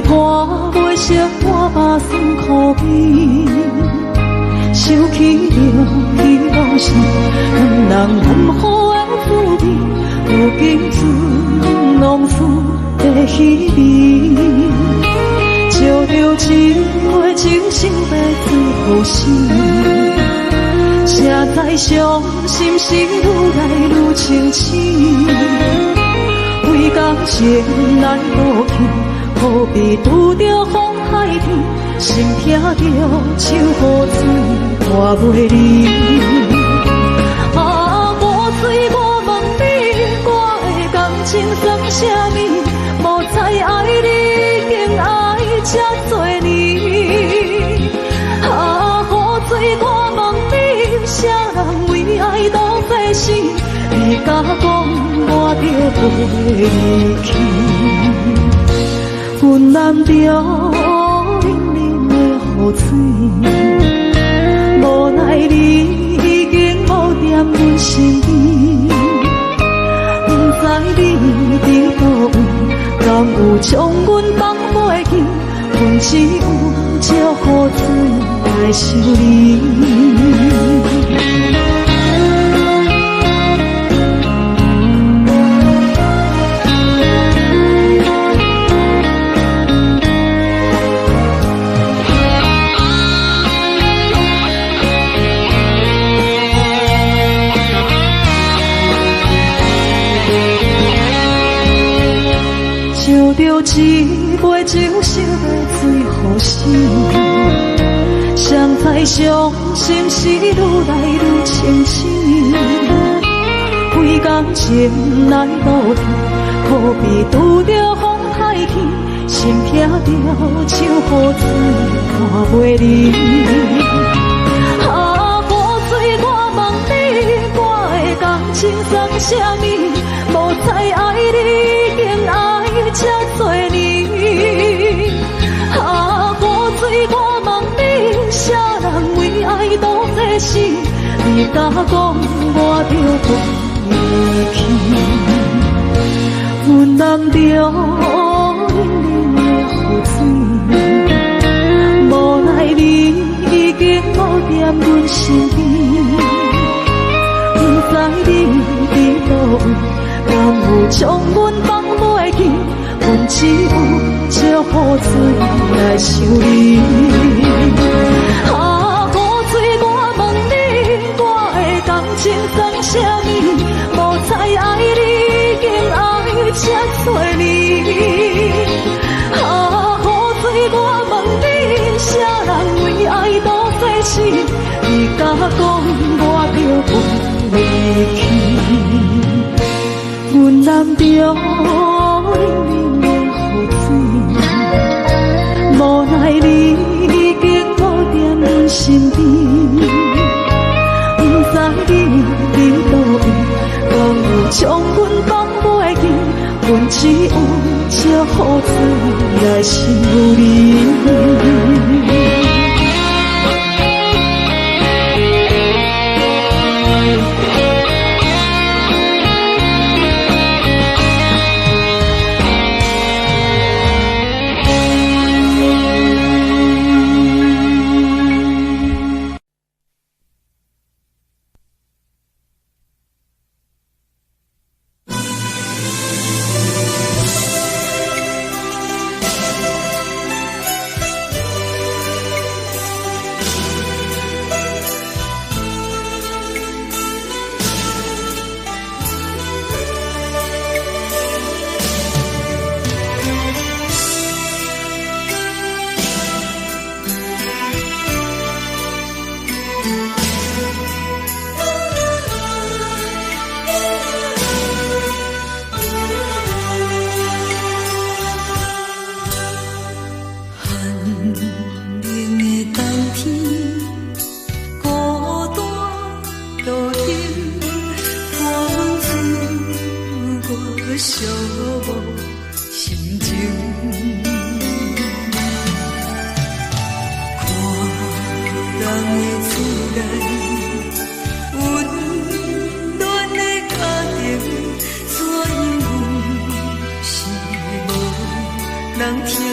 陪伴袂识我把酸苦味，想起着彼往事，两人难好的滋味，如今只拢输在稀微。照着一回情深要最后死，谁知伤心是愈来愈清醒。为感情来倒去，何必拄着风海天，心痛着手雨水换袂离。啊，无水我问你，我的感情算啥物？无再爱你，竟爱这多年。啊，雨水我问你，啥人为爱都费死？你甲讲我着袂离去，阮难着冷冷的雨水，无奈你已经无踮阮身边，不知你伫倒位，敢有将阮放袂记？阮只有借雨水来想你。烧着一杯酒，烧要最后死。谁知伤心是愈来愈清醒。为感情来倒去，何必拄着风海起？心痛着手雨水看袂离。啊，雨水我问你，我的感情算啥物？无再爱你，竟爱这多年。啊，雨水我问你，啥人为爱都费死？你甲讲我着袂离去，阮难着冷冷的雨水，无奈你已经无踮阮身边，不知你伫倒位，敢有将阮放袂记？阮只有借雨水来想你。啊，雨水我问你，我的感情算啥物？无再爱你，竟爱这多年。啊，雨水我问你，啥人为爱都费死？你甲讲我着袂离去，阮难着冷冷无奈你已经无踮阮身边，不知你伫倒位，敢有将阮放袂记？阮只有借雨水来想你。人听。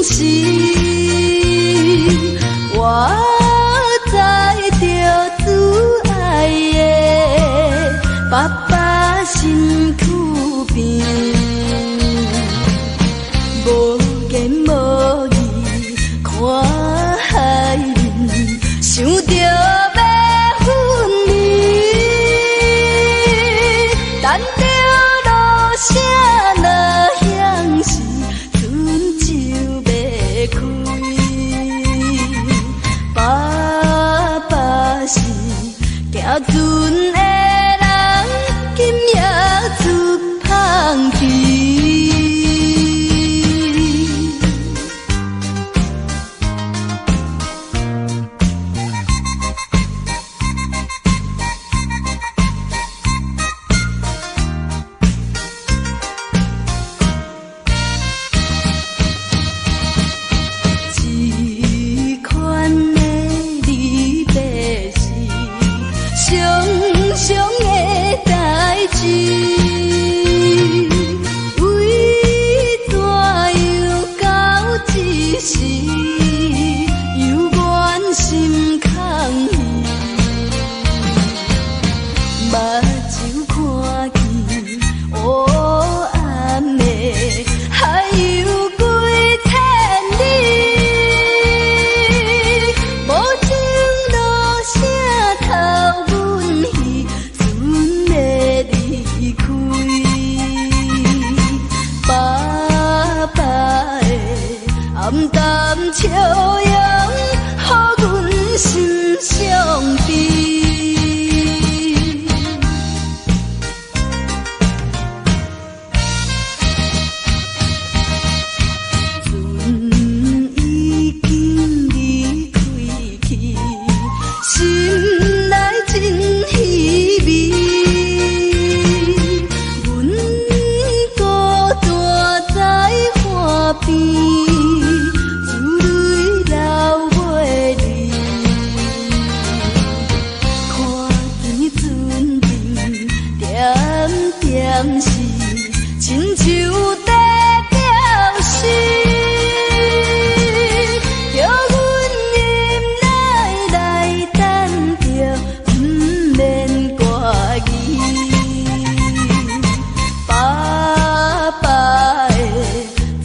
时，我知着挚爱的爸爸身躯边，无言无语看海面，想着要分离，等着落声若响时，船就要开。爸爸是行船的人，今夜出芳皮。这款的离别是常常的代志，为怎样到这时，犹原心空虚，目睭看见黑暗的海有几千里。无情落声透阮戏，船要离开。爸爸的暗淡笑容，予阮心伤悲。船已经离开去，心内真稀微。阮孤单在海边，珠泪流袂离。看见船边点点是亲像在表示。叫阮忍耐来等着，不免挂疑。爸爸的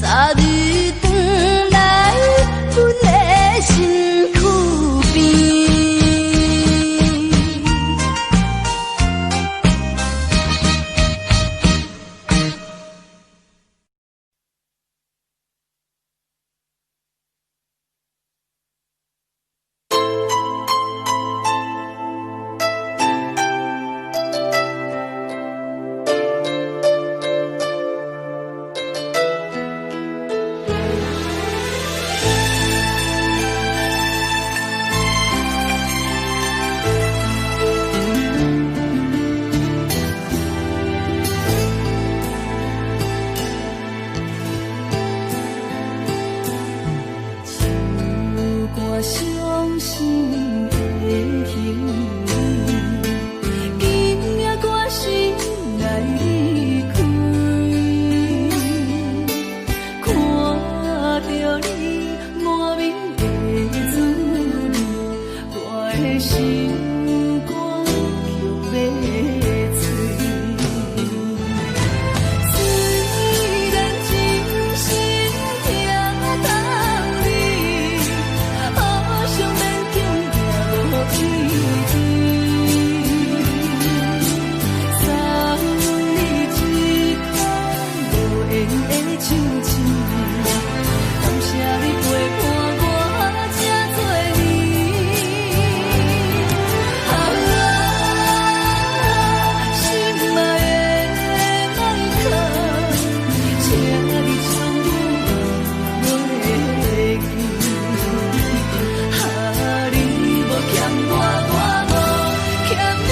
早日转来，阮的身躯边。我伤心的行李，今夜我心来离开，看着你满面的滋味，我的心肝强要碎。虽然真心疼到你。好想勉强了一天，送你一款无言的手纸，感谢你陪伴我这多年。心爱的麦克，请你将我袂记。你无欠我，我无欠你。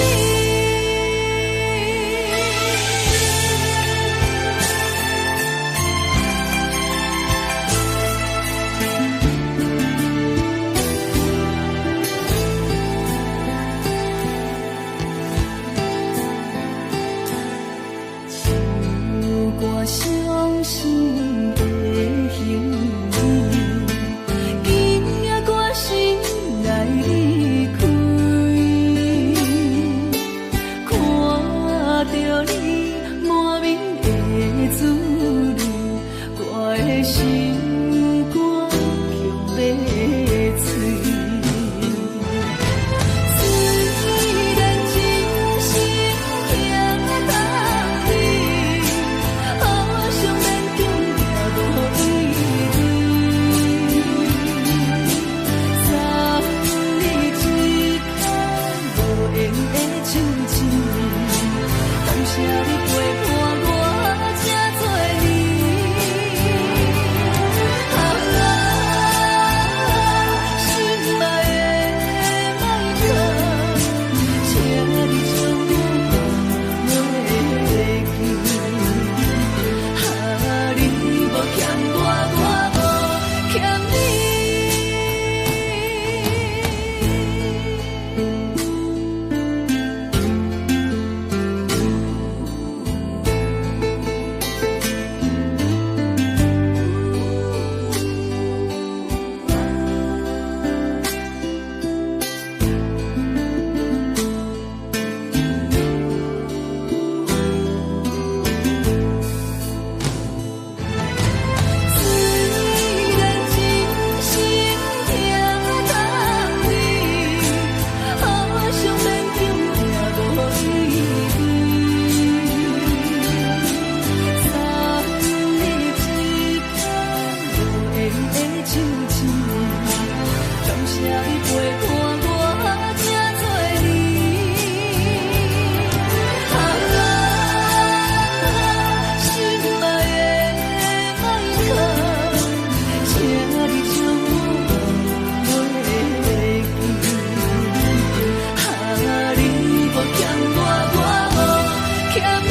心肝强要碎。虽然真心行到底，好想勉强也无意义。三日一空无缘的手指，感谢你陪伴我这多年。心爱的麦克，请你将我袂记。你无欠我，我无欠你。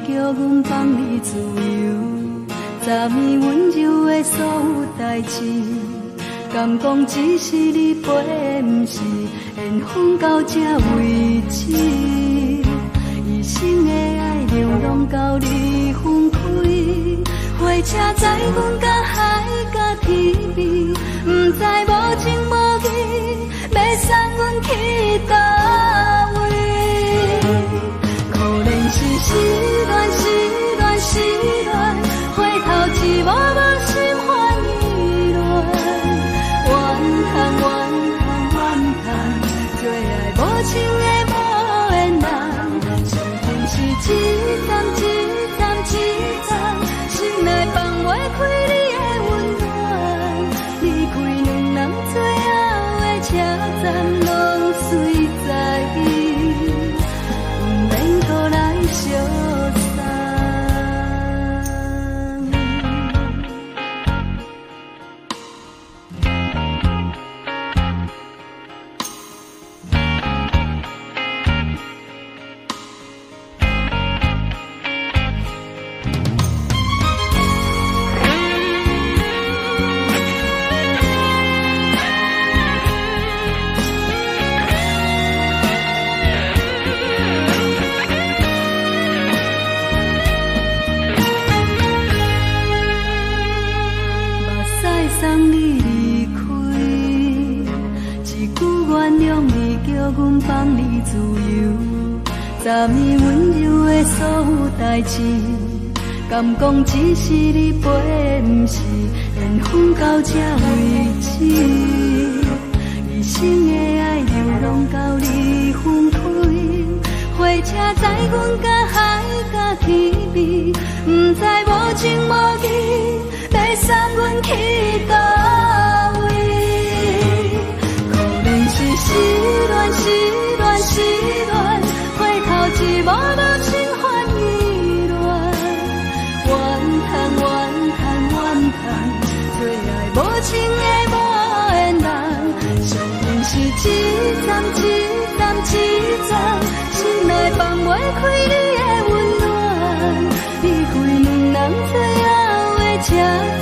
叫阮放你自由，昨暝温柔的所有代志，敢讲只是你陪，不是缘分到这为止。一生的爱流浪到你分开，火车载阮甲海甲天边，不知无情无义，要送阮去倒位？可能是失恋，失恋，失恋，回头一幕幕心烦意乱，怨叹，怨叹，怨叹，最爱无情的无缘人，上天是一站一站一站，心内放袂开你的温暖，离开两人最后的车站，拢随在免搁来相送。送你离开，一句原谅你，叫阮放你自由。昨暝温柔的所有代志，敢讲只是你陪，不是缘分到这为止。一生的爱流浪到你分开，火车载阮甲海甲天边，不知无情无义。无情换意乱，怨叹怨叹怨叹，最爱无情的无缘人，上缘是一站一站一站，心内放袂开你的温暖，离开两人最后的车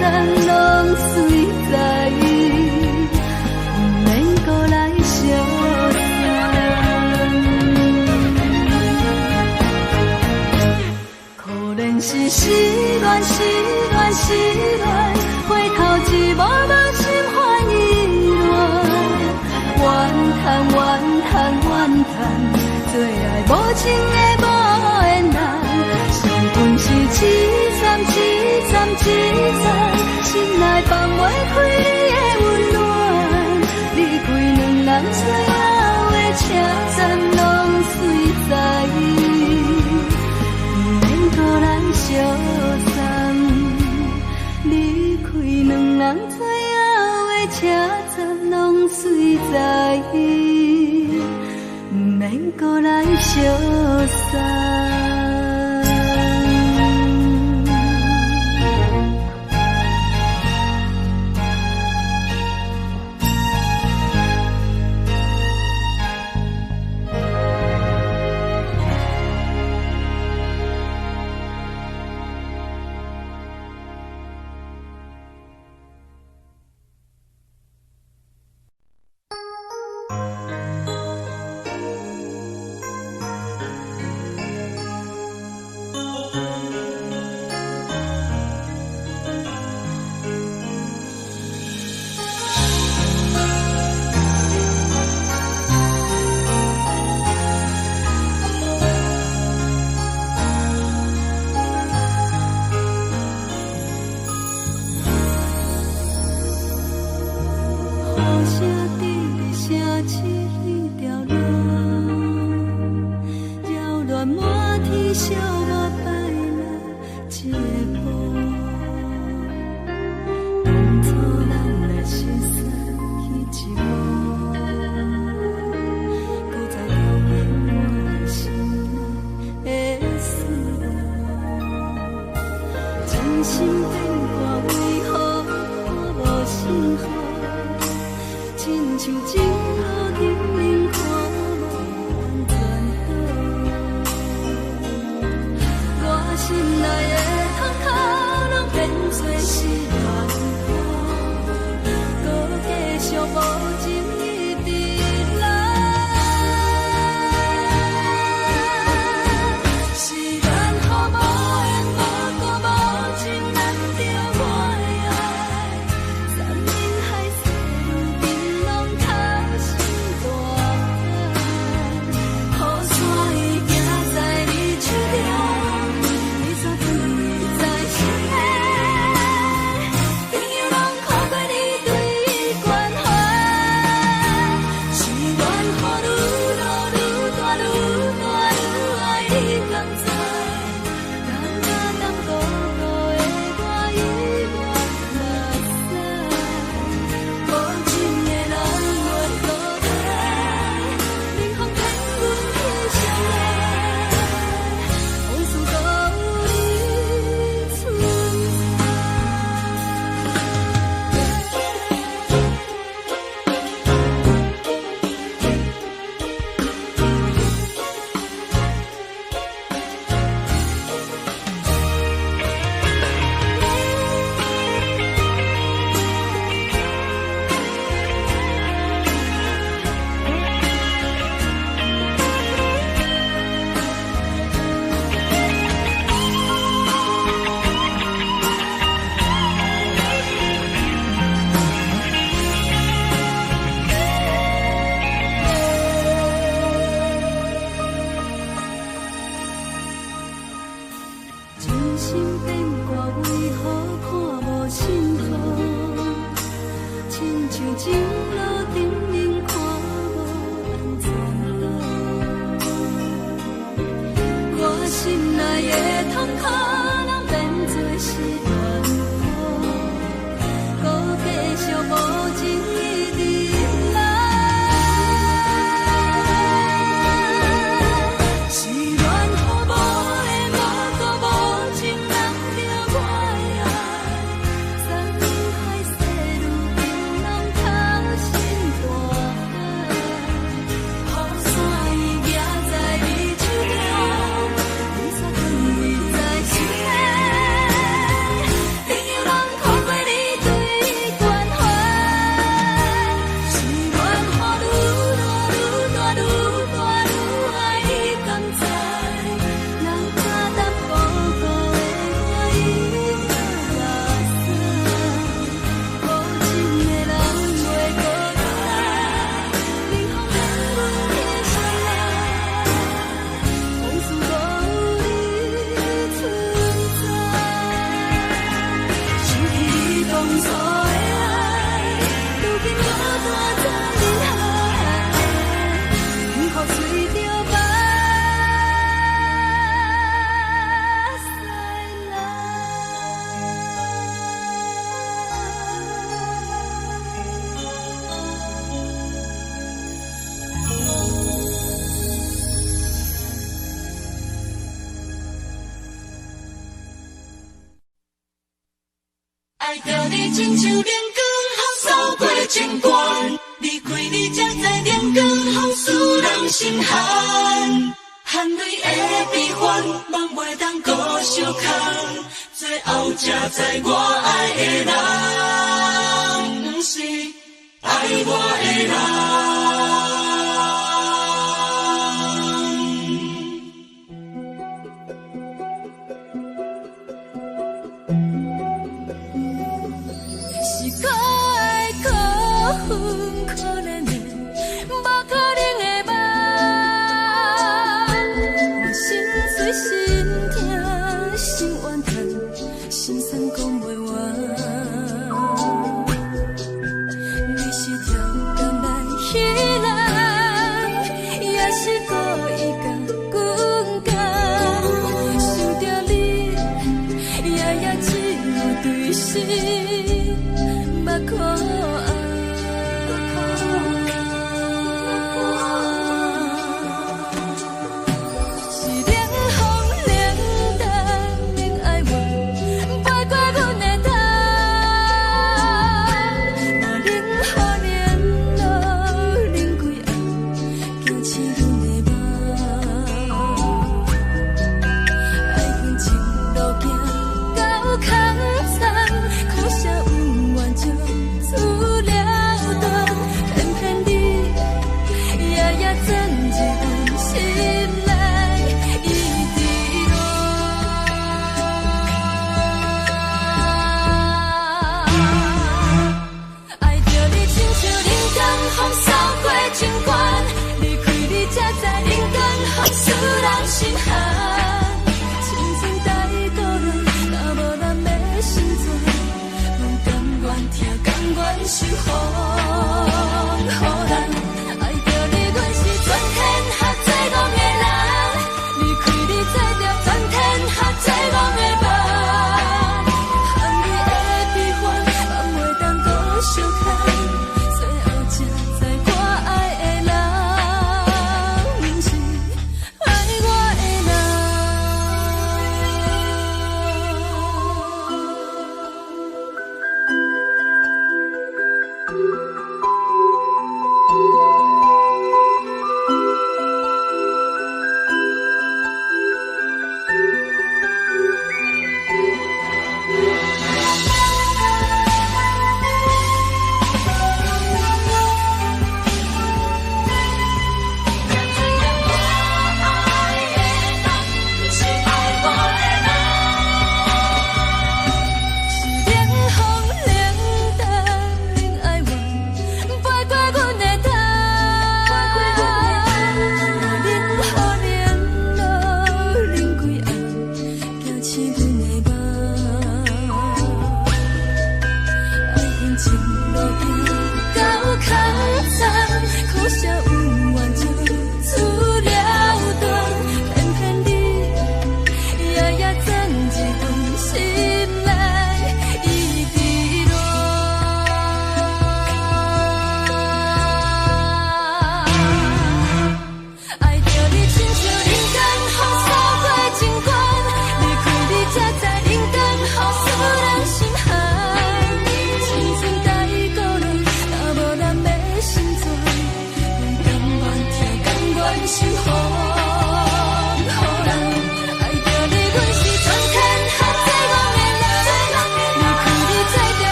站，拢随在不免搁来相可能是失恋失恋失恋，回头一幕无心换意乱，怨叹怨叹怨叹，最爱无情的无缘人，上阮是一站一站一站，心内放袂开你的温暖，离开两人最后的车站，拢随在不免搁来相送，离开两人最后的车站，拢随在不免搁来相送。爱着你亲像冷光，扫过情关。离开你才知冷光风使人心寒。含泪的悲欢，望袂当搁相牵。最后才知我爱的人，不是爱我的人。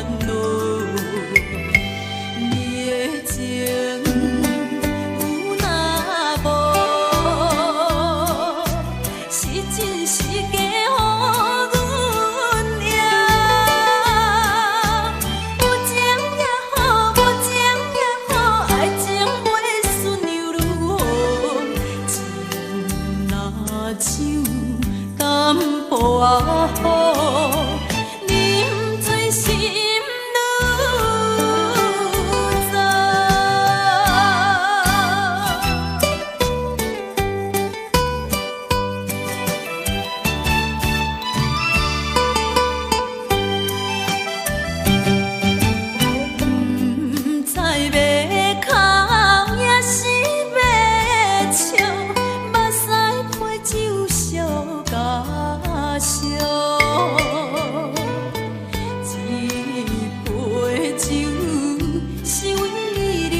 恼。你的情有若无，是真是假予阮赢。有情也好，无情也好，爱情袂顺又如何？情若像淡薄仔雨，啉醉心愈糟。不知要哭也是要笑，目屎配酒烧甲烧。一杯酒是为你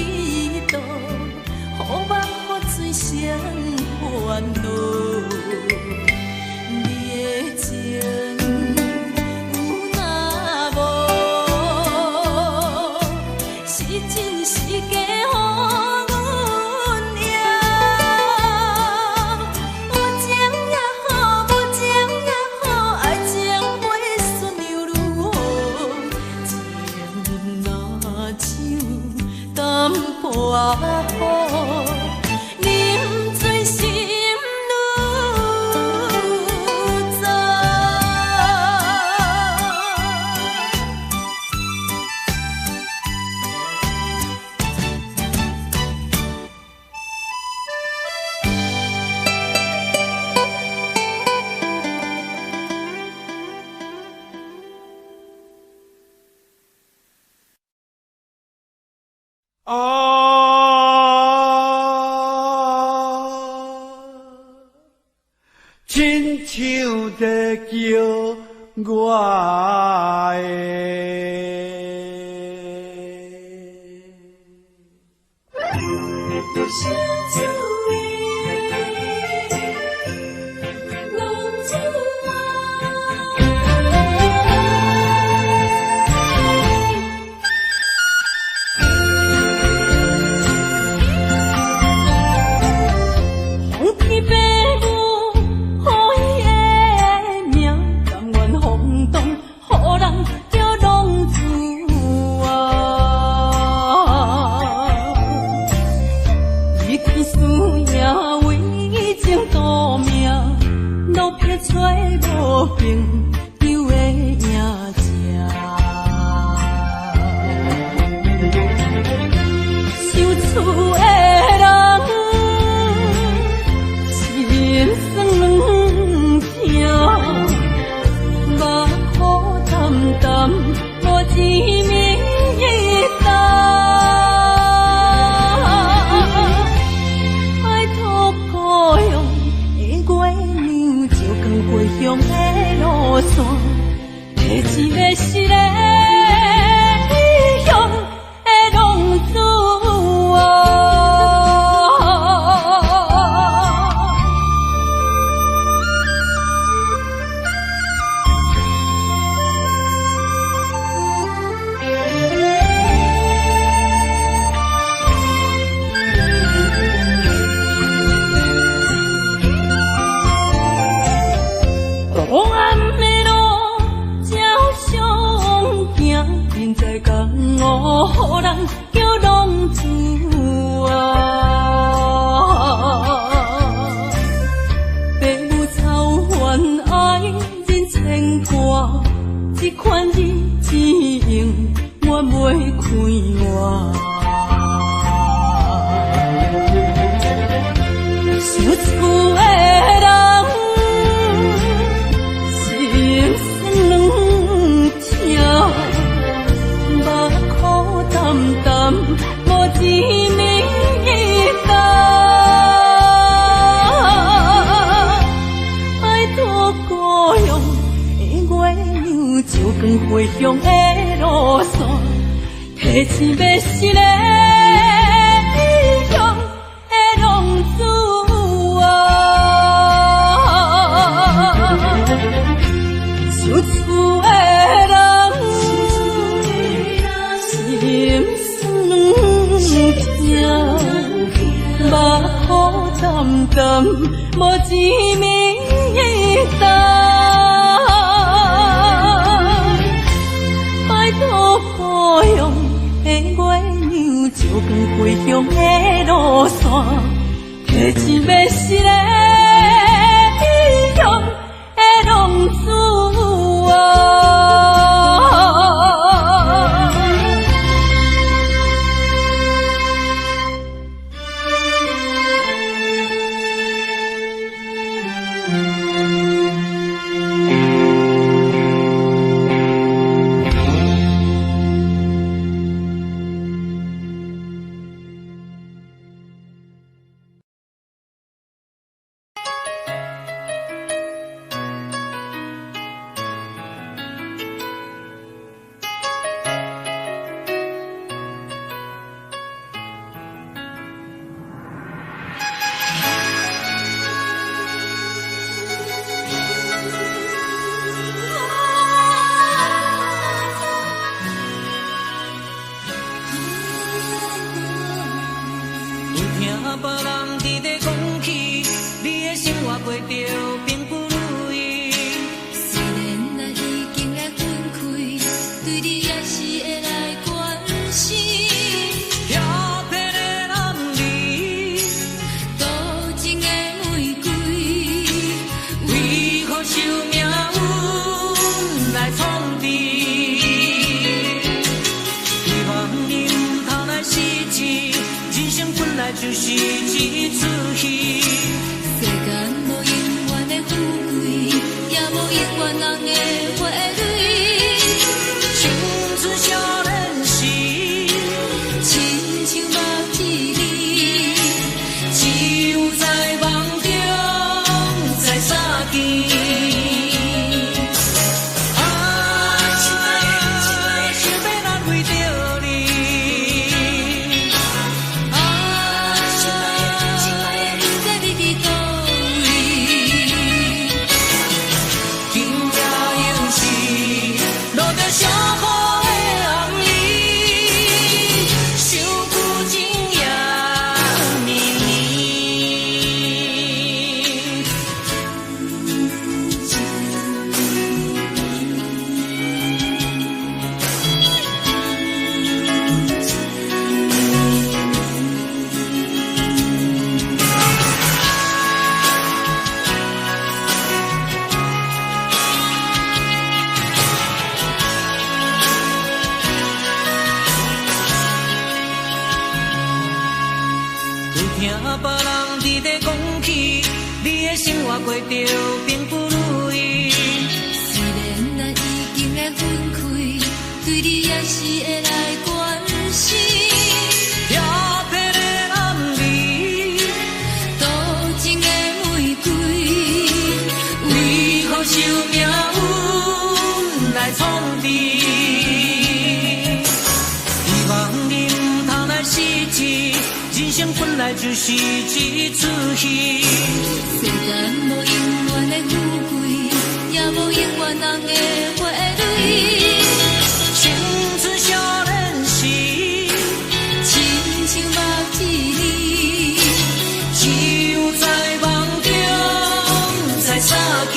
倒，予梦予醉谁烦恼？你的情有若无，是真是假予阮赢。有情也好，无情也好，爱情袂顺又如何？情若像淡薄仔雨，啉醉心愈糟。亲像在叫我的。小酒味，浓酒啊。皇天父母，予伊的命，甘愿放荡，予人叫浪子啊。一天输赢为情赌命，路撇出无凭，又会赢这。受厝的人，心酸软痛，目苦淡淡，无一面一担。爱托故乡的月娘，照光回乡的路线，提钱要是个异乡的浪子啊。黑暗的路，照常行，人在江湖，予人叫浪子啊。父母操烦爱人牵挂，这款日子用我袂开换。受厝的人，心酸软痛，目苦淡淡，无一面一担。爱托故乡的月娘，照光回乡的路线，提钱要是个异乡的浪子啊。受厝的人，过着并不如意。虽然咱已经会分开，对你也是会来关心。飘泊的暗暝，多情的玫瑰，为何受命运来创治？希望你唔通来失去，人生本来就是一出戏。世间无永远的富贵，也无永远人的花蕊。青春少年时，亲像目一年，只有在梦中才相见。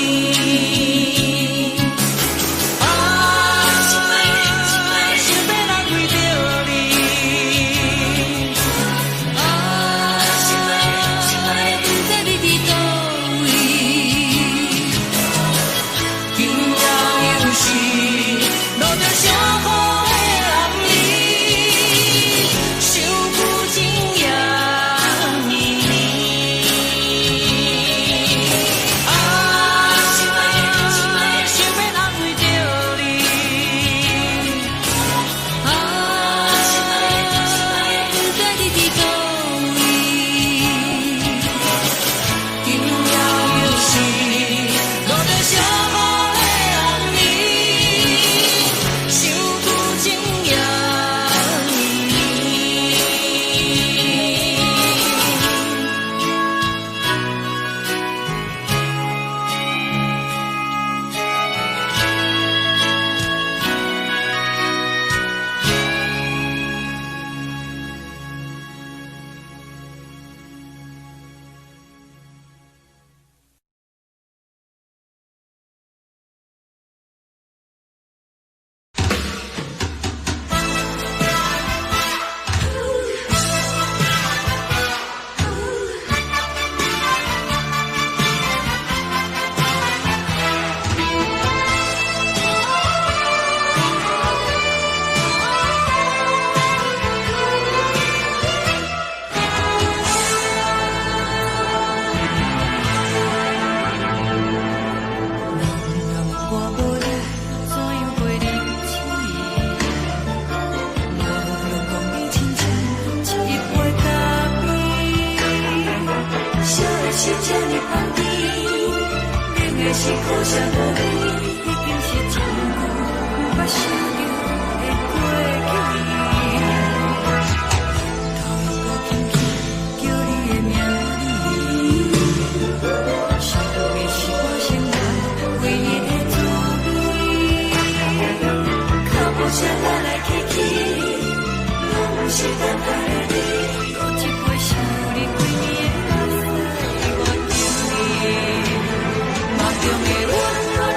梦中的温暖，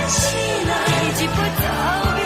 醒来一杯早味。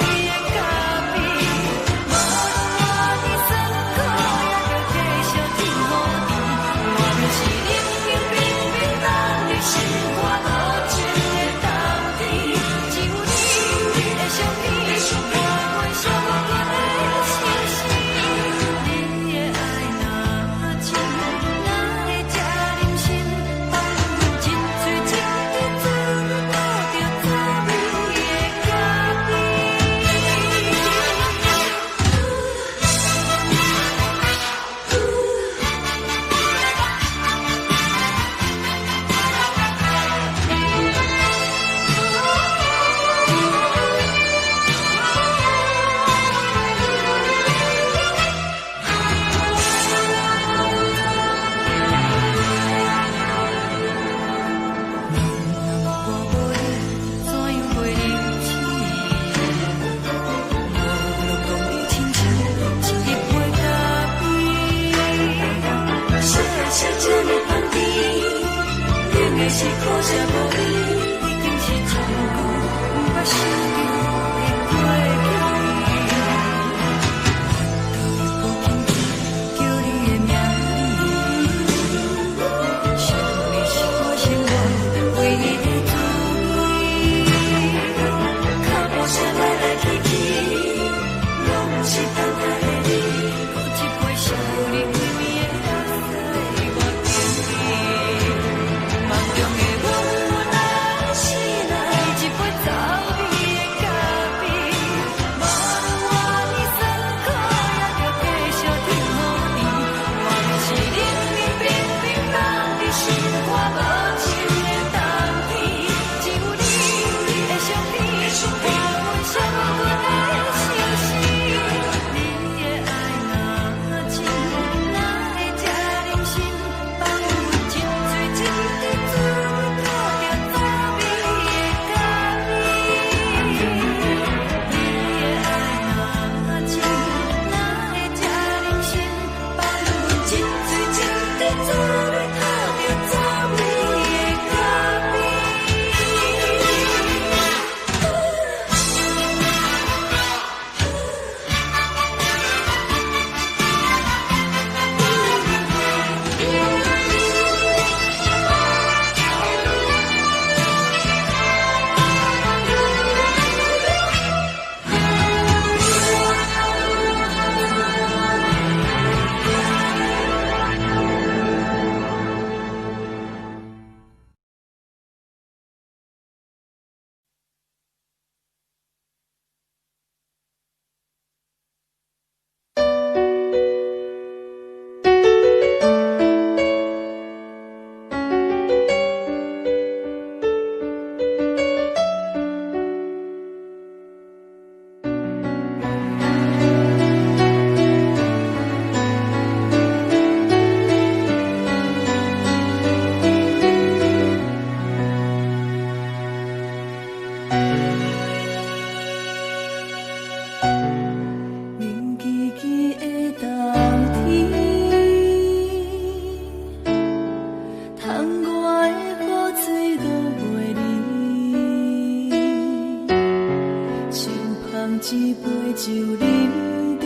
一杯酒饮着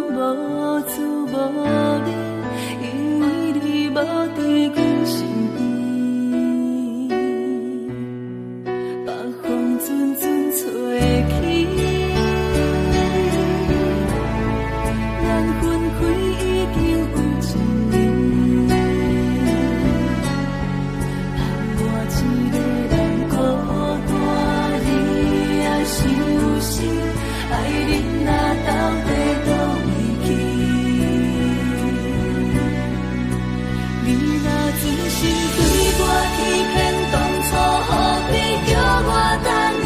无滋无味，因为你无伫阮身边。北风阵阵吹起，咱分开已经有一年，盼我一个人孤单，你也伤心，爱你若到底倒位去？你若真心对我欺骗，当初何必叫我等你？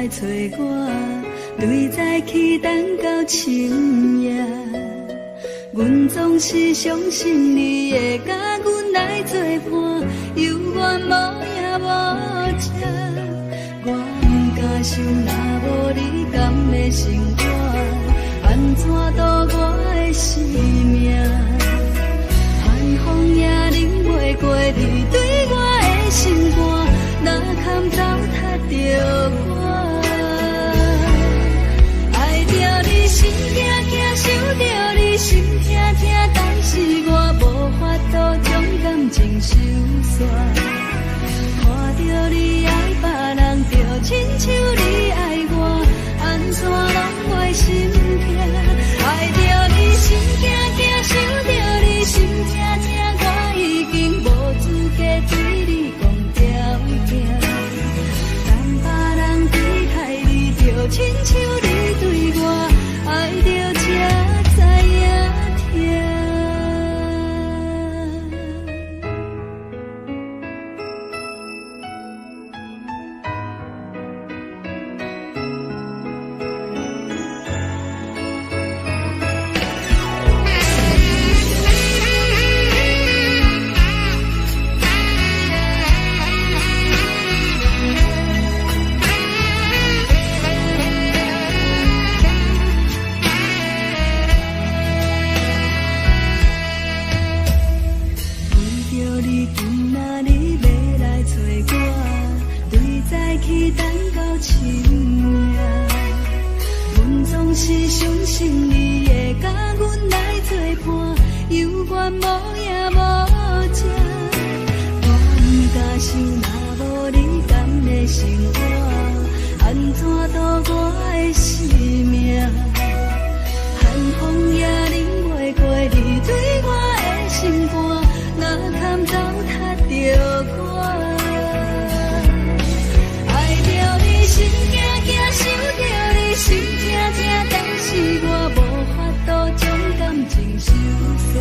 来找我，对早起等到深夜。阮总是相信你会甲阮来作伴，犹原无影无迹。我不敢想，若无你甘的生活，安怎度我的生命？寒风也忍袂过你对我的心肝，哪堪糟蹋着我？爱着你心惊惊，想着你心痛痛，但是我无法度将感情收煞。看着你爱别人，就亲像你爱我，安怎拢袂心痛？爱着你心惊惊，想着你心痛痛，我已经无资格对你讲条件。等别人对待你，就亲像你对我，爱着才知影痛。是相信你会甲阮来作伴，犹原无影无迹。我不敢想，若无你甘的生活，安怎度我的生命？寒风也忍袂过你对我的心肝，哪堪糟蹋着我？爱着你心惊惊，想着你心痛痛，但是我无法度将感情收煞。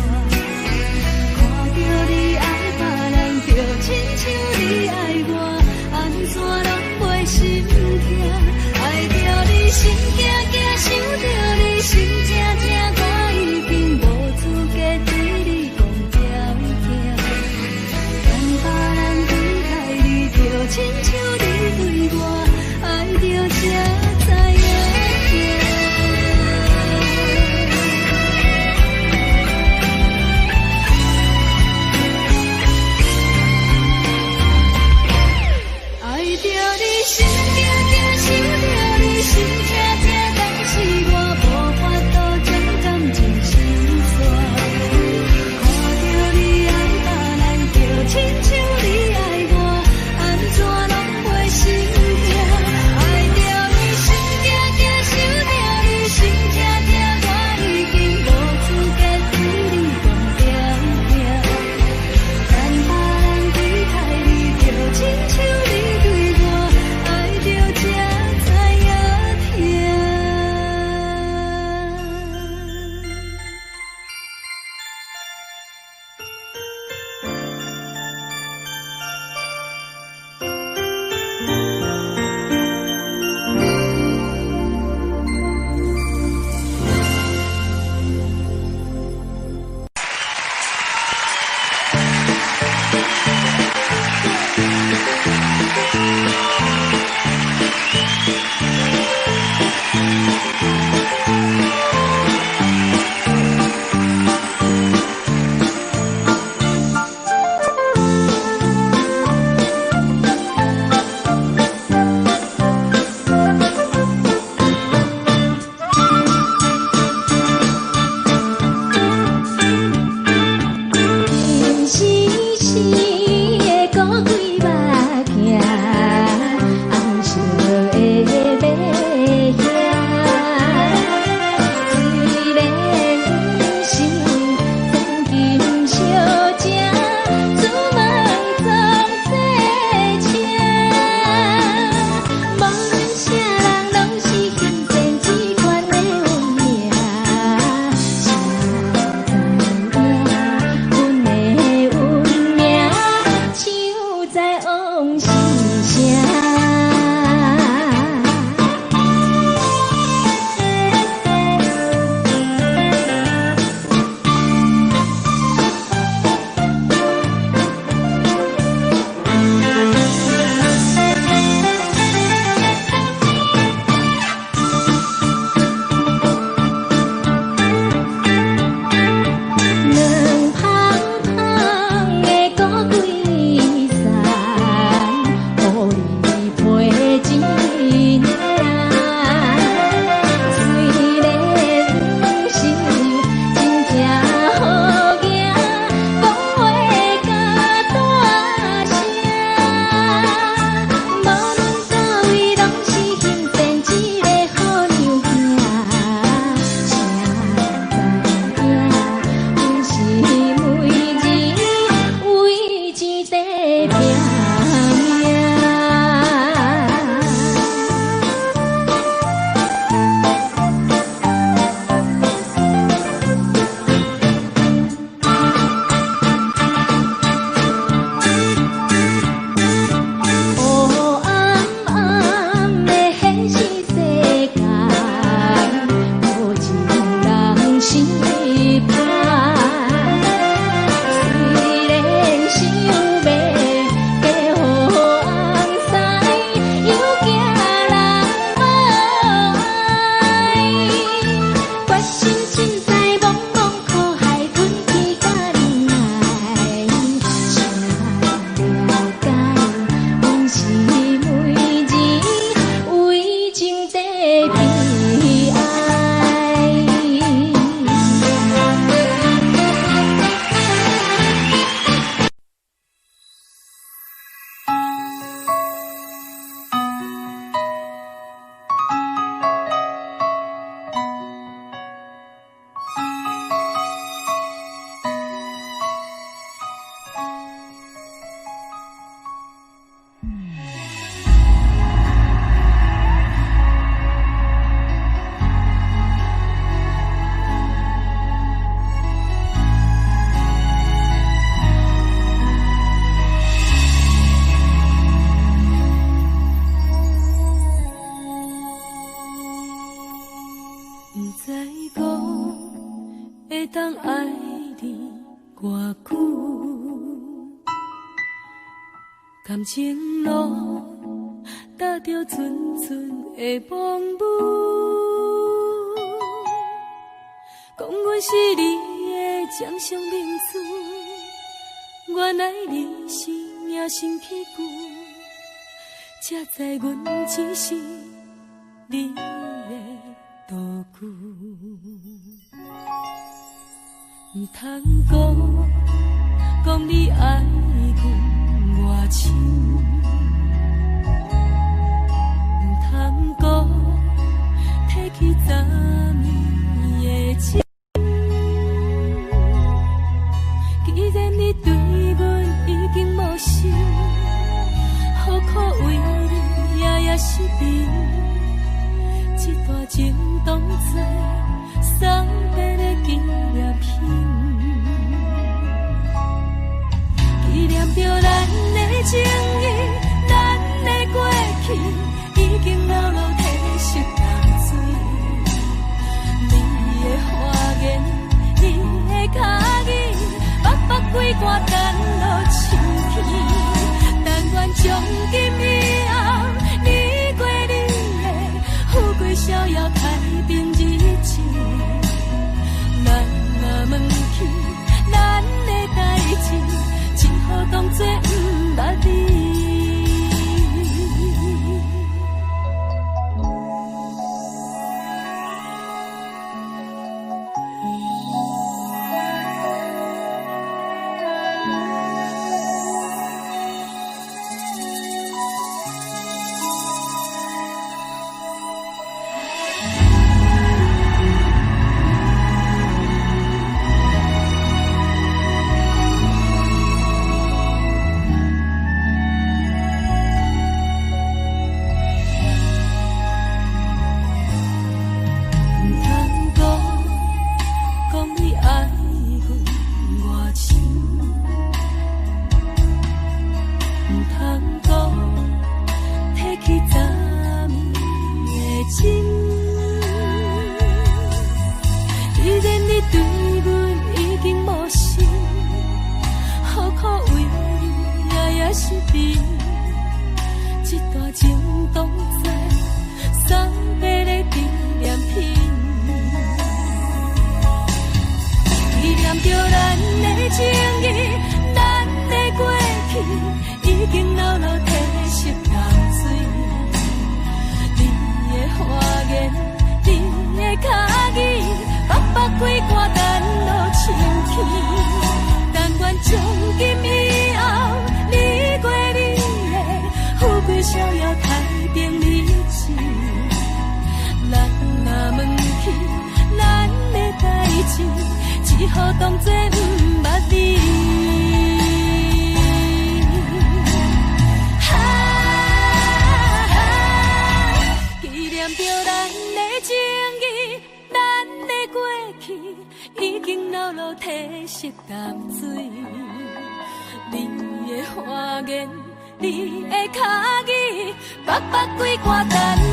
看着你爱别人，就亲像你爱我，安怎拢袂心痛？爱着你心惊惊，想着你心痛痛，我已经无资格对你讲条件。等别人对待你，就亲像你对我，爱着才知影痛。爱着你心惊惊，想着你心痛痛，但是我无法度将感情收煞。看着你爱别人，就亲像你爱我，安怎拢感情路踏着阵阵的风雨，讲阮是你的掌上明珠，原来你是命生起句，才知阮只是你的道具。唔通讲你爱阮偌深，唔通讲提起昨暝的情。既然你对阮已经无心，何苦为你夜夜失眠？这段情当作送别的纪念品。纪念着咱的情谊，咱的过去已经流露褪色淡水。你的花言，你的脚语，默默几挂等落深天。但愿从今以后，你过你的富贵逍遥太平日子。咱若问起咱的代志，只好当作不捌你。只好当作不捌你。纪念着咱的情谊，咱的过去已经流露褪色淡水。你的花言，你的脚语，默默几挂等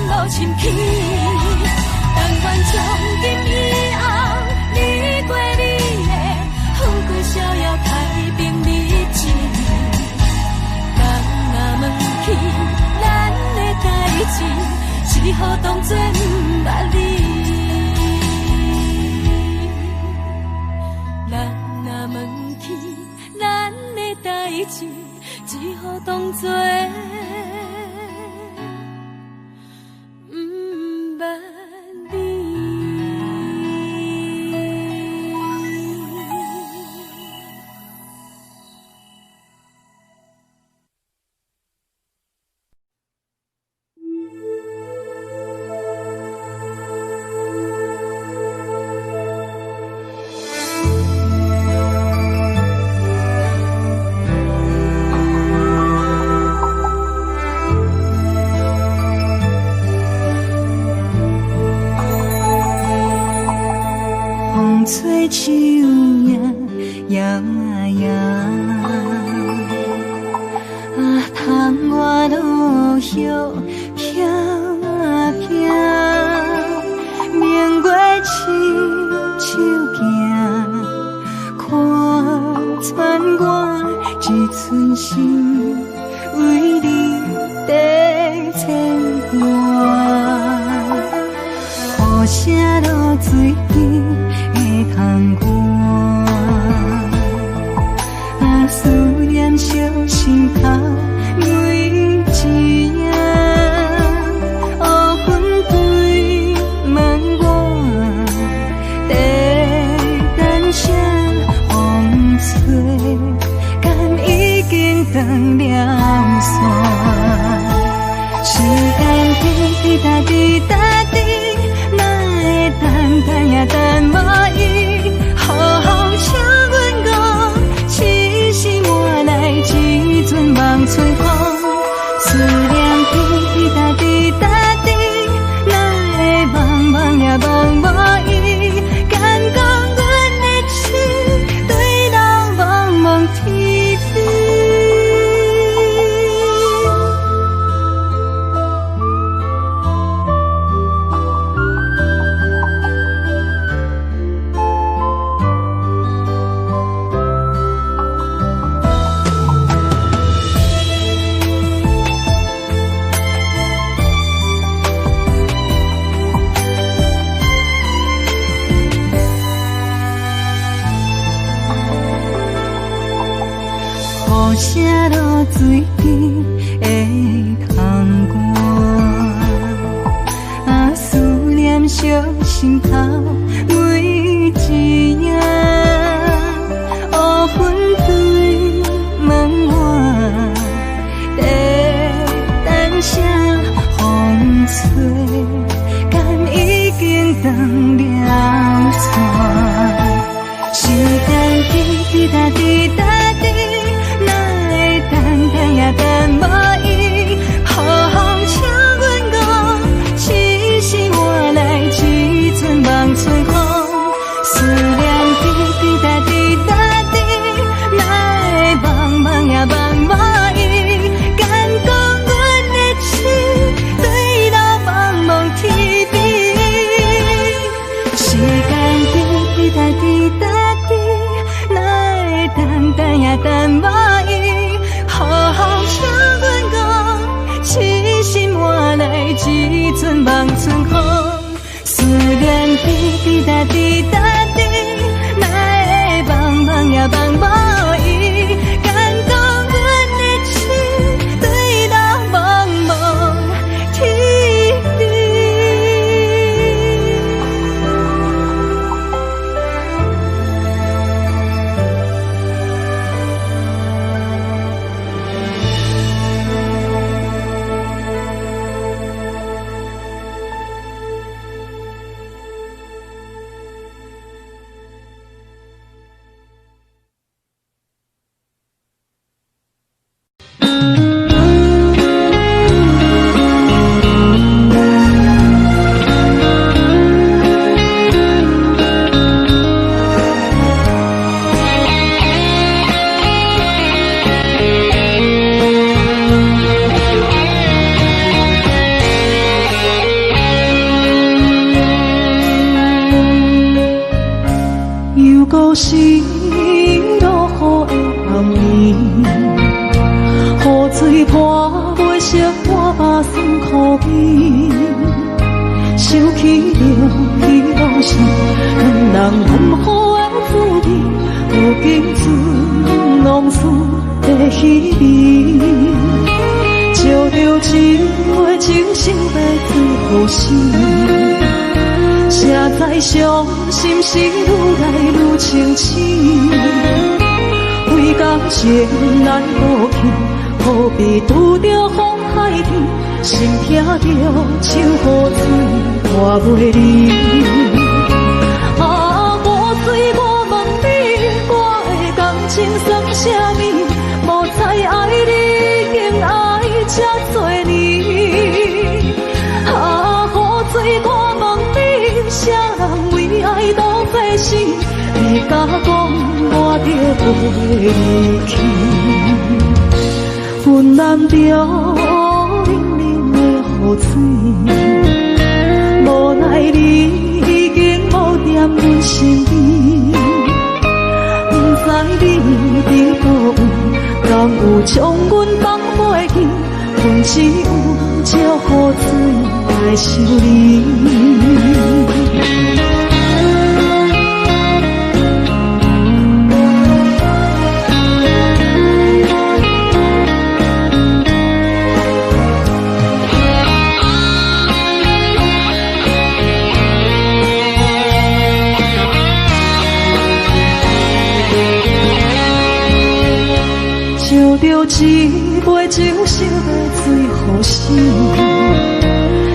落深起。但愿从今以后，你过你的富贵逍遥太平日子。人若问起咱的代志，只好当作不捌你。人若问起咱的代志，只好当作不捌你。吹树影摇摇，窗外落叶飘飘，明月亲手行，看穿我一寸心，为你在牵挂。雨声落水边的窗外，啊，思念烧心头每一夜。乌云对门外，在等啥风吹，敢已经断了线。时间滴答滴答滴，哪会等也等无伊？好好请阮讲，痴心换来一阵望春风。思念滴答滴答滴，哪会茫茫也茫无伊？敢讲阮的痴，对人茫茫天边。雨声落水边的窗外，啊，思念烧心头每一夜。乌云对门外，在等啥风吹，敢已经断了线。时间滴答滴答滴，也等无伊，好好请阮讲，痴心换来一阵望春风。思念滴答滴答滴，哪会茫茫也茫无伊？敢讲阮的痴，对人茫茫天边。时间滴答滴答滴，哪会等也等无伊？好好请阮讲，痴心换来一阵望春风。思念滴答滴答滴，哪会茫茫也茫无伊？敢讲阮的痴，对人茫茫天边。故事落雨的暗暝，雨水泼袂湿我目酸苦味。想起了彼路时，两人难好的滋味，如今只拢厝的稀微。照着一回情深要最好时。谁知伤心事愈来愈清醒，为感情难落去，何必拄着风海天，心痛着像雨水拖袂离。啊，雨水我问你，我的感情算啥物？无猜爱你，竟爱这多年。啊，雨水我问你，啥人为爱都费心？你敢讲我着袂离去？阮难着冷冷的雨水，无奈你已经无踮阮身边。不知你伫倒位，敢有将阮放袂只有借雨水来想你。烧着一杯酒，烧要醉予醒。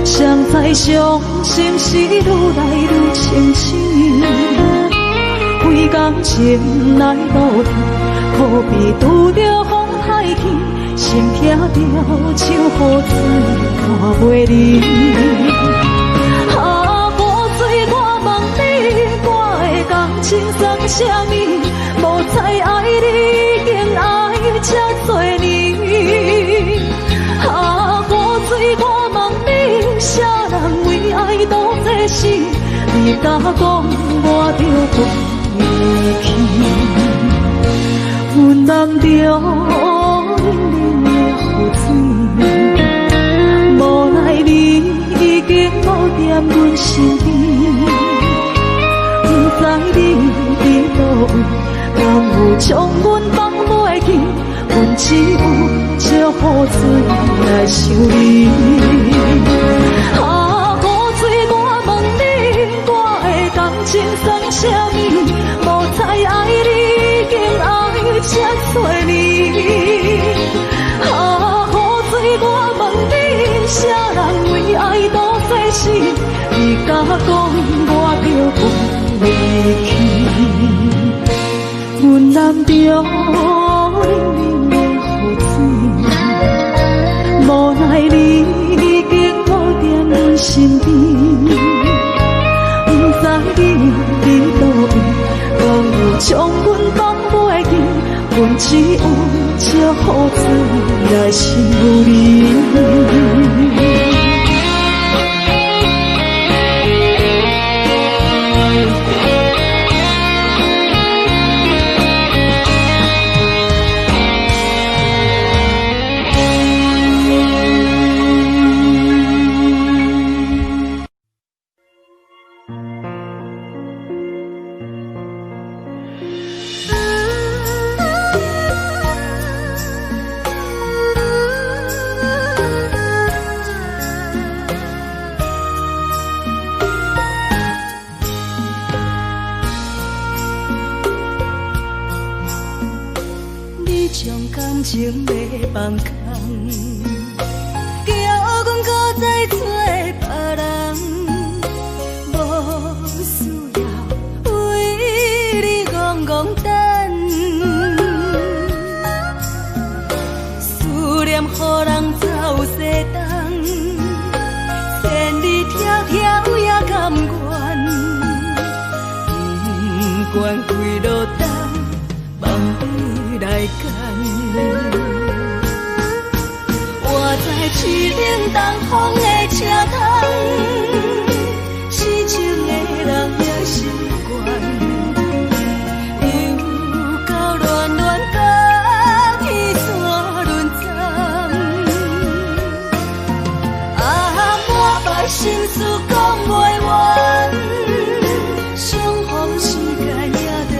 谁知伤心事愈来愈清醒。为感情来路途，可比拄着风太起，心痛着像雨水看袂离。啊，雨水，我问你，我的感情算啥物？无再爱你，竟爱这多年。啊，雨水，我问你，啥人为爱赌这死？你敢讲我着离去？阮淋着冷冷的雨水，无奈你已经无在阮身边。不知你伫倒位，敢有将阮放袂记？阮只有借雨水来想你。啊，雨水，我问你，我的感情算啥物？无再爱你，竟爱这多年。啊，雨水，我问你，啥人为爱赌这死？你敢讲我着离去？阮淋着冷冷的雨水，无奈你已经无在阮身边。不知你伫倒位，敢有将阮放袂记？阮只有借雨水来想你。将感情要放空，叫阮搁再找别人，无需要为你戆戆等。思念予人走西东，千里迢迢也甘愿，不管几路东，梦回来干。我在凄冷东风的车窗，痴情的人也习惯，又到乱乱甲彼山论战。啊，满腹心事讲袂完，相逢时间也在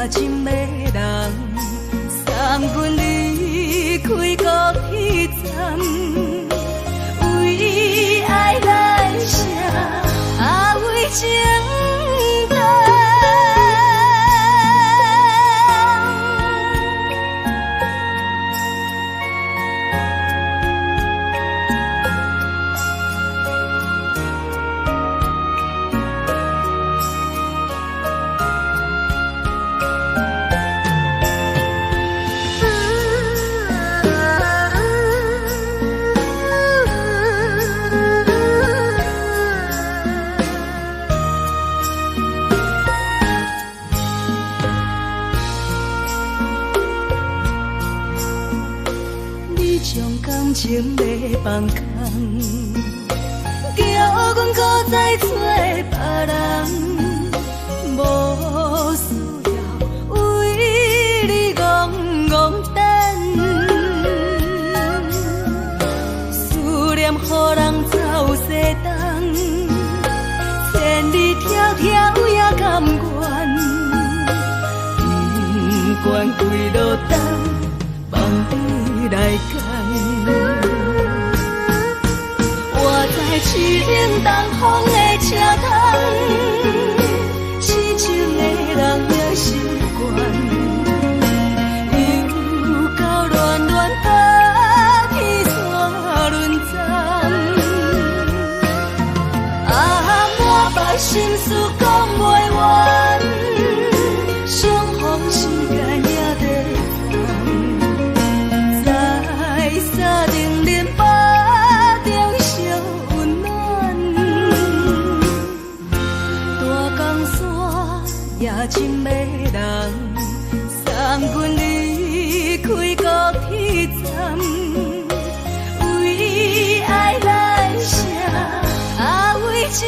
深的人送阮离开孤彼站，为爱来写为情长。将感情要放空，叫阮搁当，千里迢迢也甘愿，不管几路灯，梦里来牵。我在市顶东风的车头，痴情的人也习惯。心事讲袂完，相逢时间也在在山顶林巴中相温暖，大江山也真迷人，送阮离开高铁站，为爱来写为情。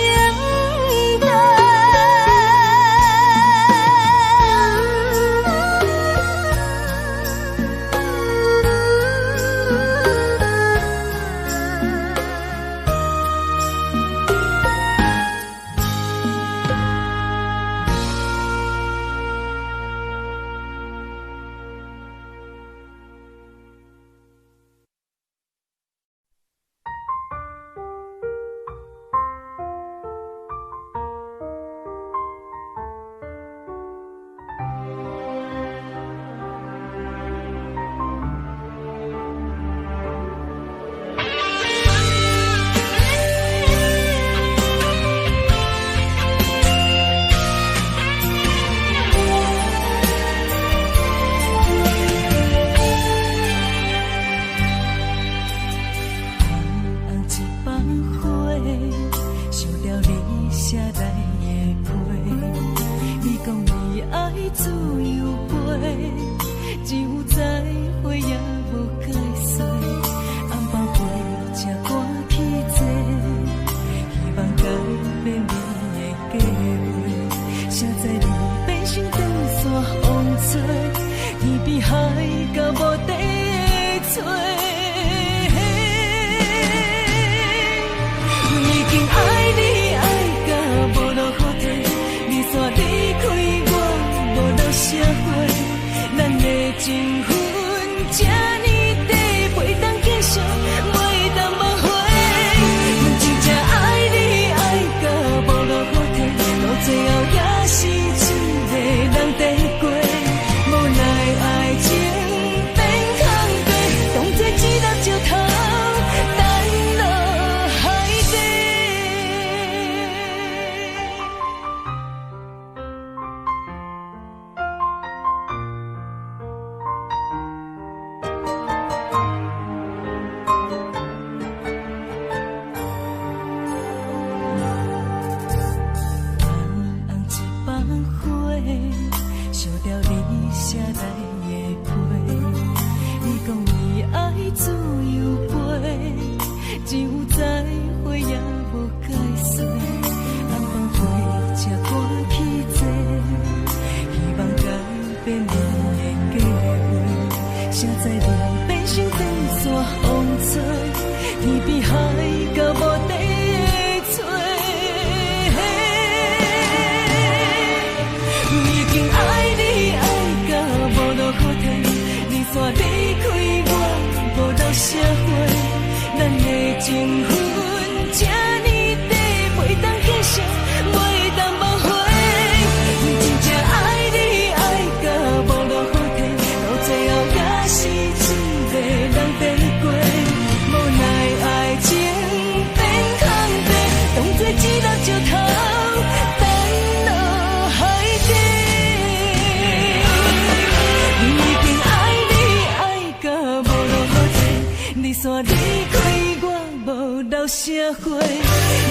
社会，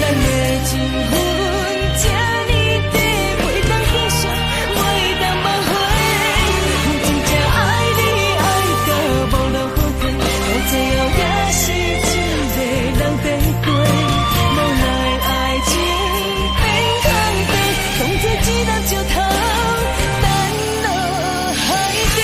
咱的情分这呢短，袂当继续，袂当挽回。真正爱你爱到无路可退，到最后也是一个人在过。无奈爱情变空白，当作一粒石头，弹落海底。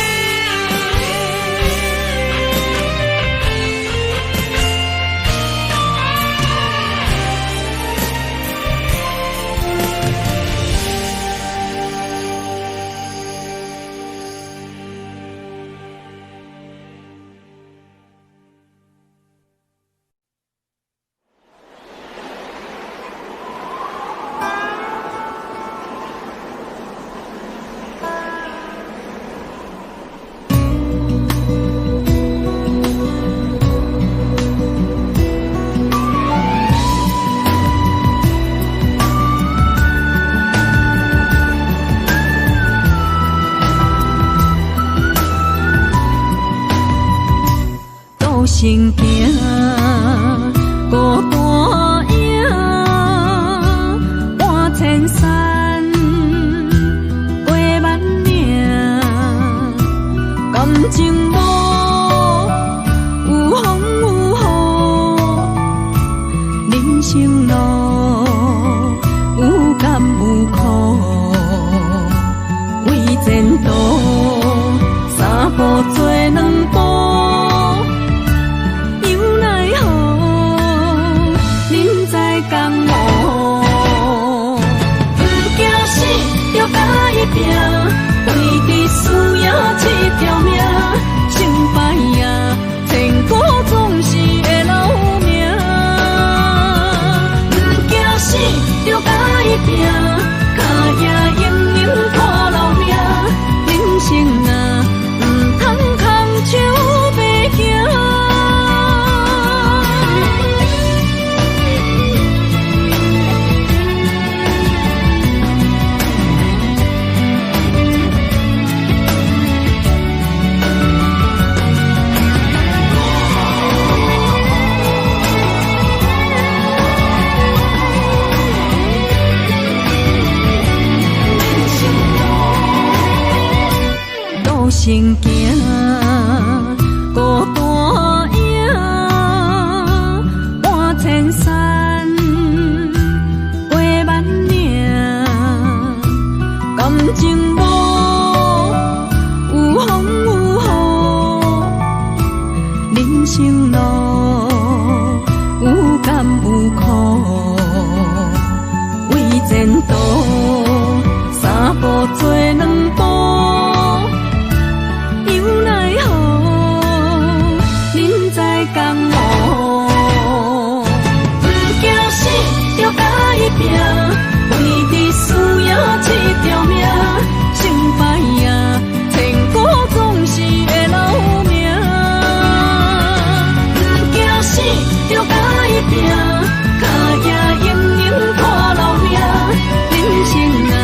生路有甘有苦，为前途三步做两步，又奈何人在江湖，不惊死就甲伊拼，为伫需要一条命，成败呀千古总是会留名，不惊死就甲伊拼，脚也硬硬拖老命，人生啊不通空手白行。路行行，孤单影，半千山，过万岭，感情无有风有雨，人生路有甘有苦，为前途三步做两步。江湖，不惊死就甲伊拼，为伫需要一条命，成败呀千古总是会留名。不惊死就甲伊拼，脚也硬硬拖老命，人生啊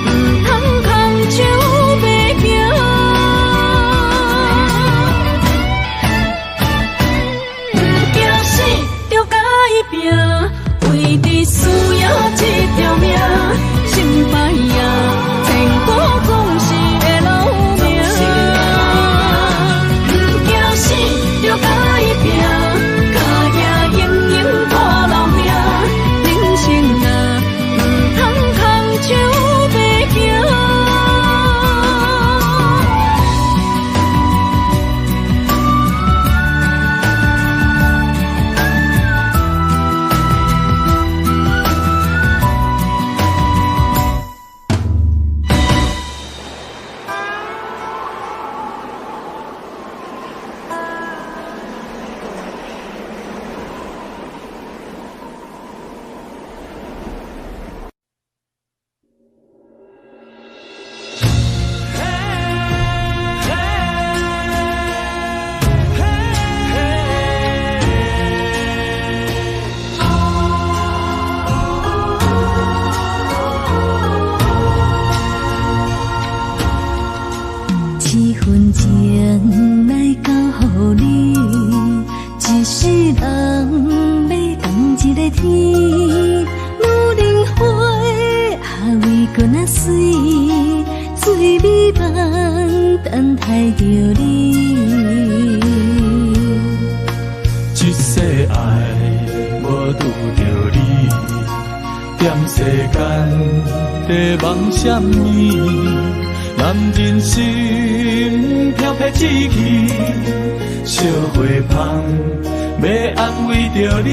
不通空手白行。为伫需要一条命，成败呀千古总是会留名。不惊死就甲伊拼，脚也硬硬拖老命，人生啊不通空手白行。情来交予你，一世人要共一个天。女人花为搁那水，水美梦等待着你。一世爱无拄着你，踮世间在梦什么？男人心飘飘志气，烧花香要安慰着你。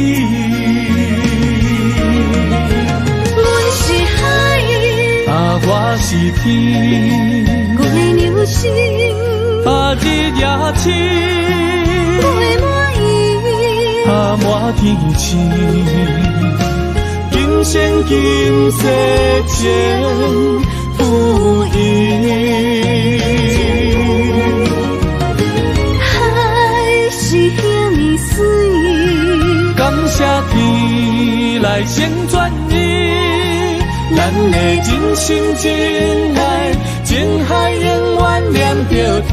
阮是海，我是天，月流星，日也深，月满意，满天星。今生今世情不移，海是遐尼水，感谢天来成全伊，咱的真心真爱，情海永远念着天。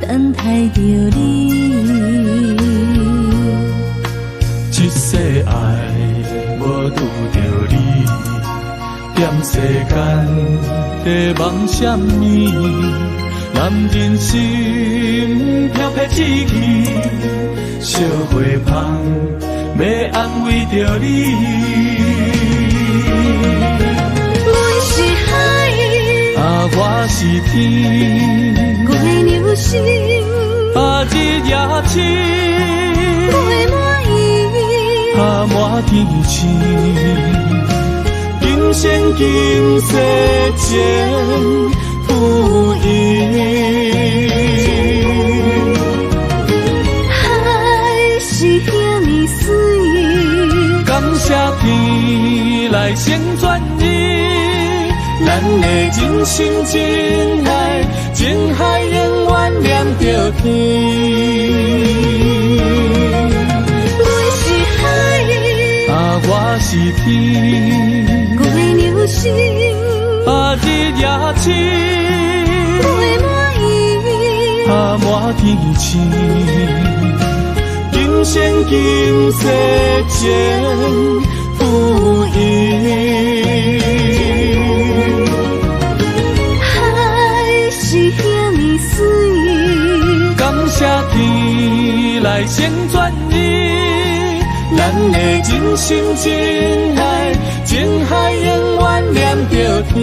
等待着你。一世爱无拄着你，踮世间在梦什么？男人心飘飘志气，小花香要安慰着你。阮是海，我是天，月流星，日夜深，月满意，满天星。今生今世前不移。海是遐尼水，感谢天来成全你，咱的真心真爱，情海永远连着天。阮是海，我是天，月流星，日夜深，月满意，满天星。今生今世前不移。海是遐尼水，感谢天来成全你，咱的真心真爱，情海永远连着天。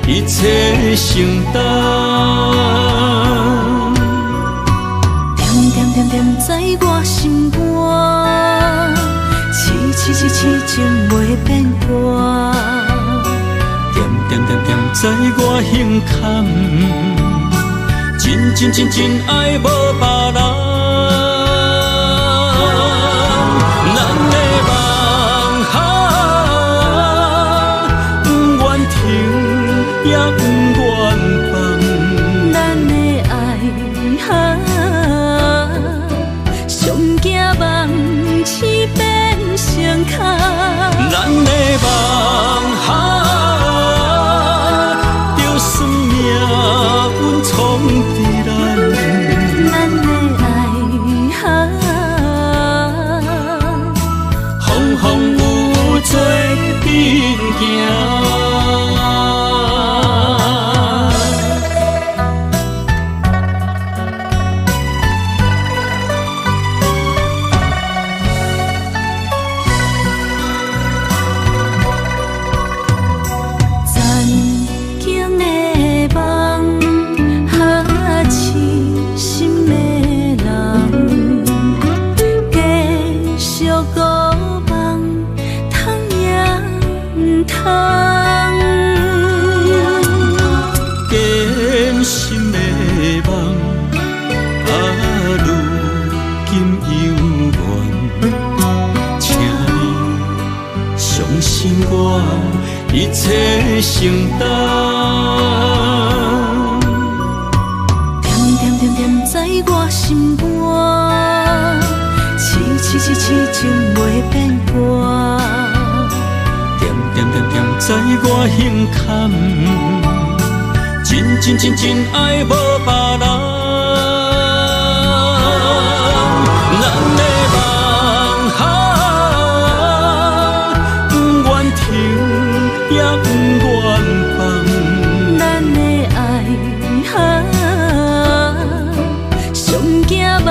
一切承担，点点点点在我心肝，痴痴痴痴情袂变卦，点点点点在我胸坎，真真真真爱无别人。也不愿放，咱的爱上惊梦痴变成空，咱的梦就算命运冲伫咱，咱的爱风风雨做阵行。一切承担，点点点点在我心肝，痴痴痴痴情袂变卦，点点点点在我胸坎，真真真真爱无别人。咱的梦哈，不愿停也不愿放。咱的爱哈，上惊梦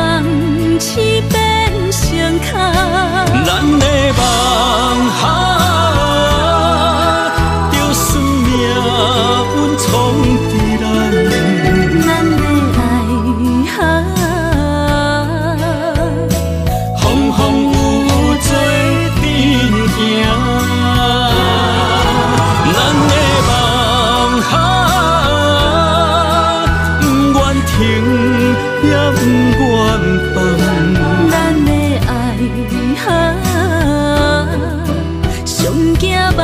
痴变成空。咱的梦哈，就算命运冲伫咱，咱的爱哈，风风雨雨做阵行。咱的梦哈，不愿停也不愿放。咱的爱哈，上惊梦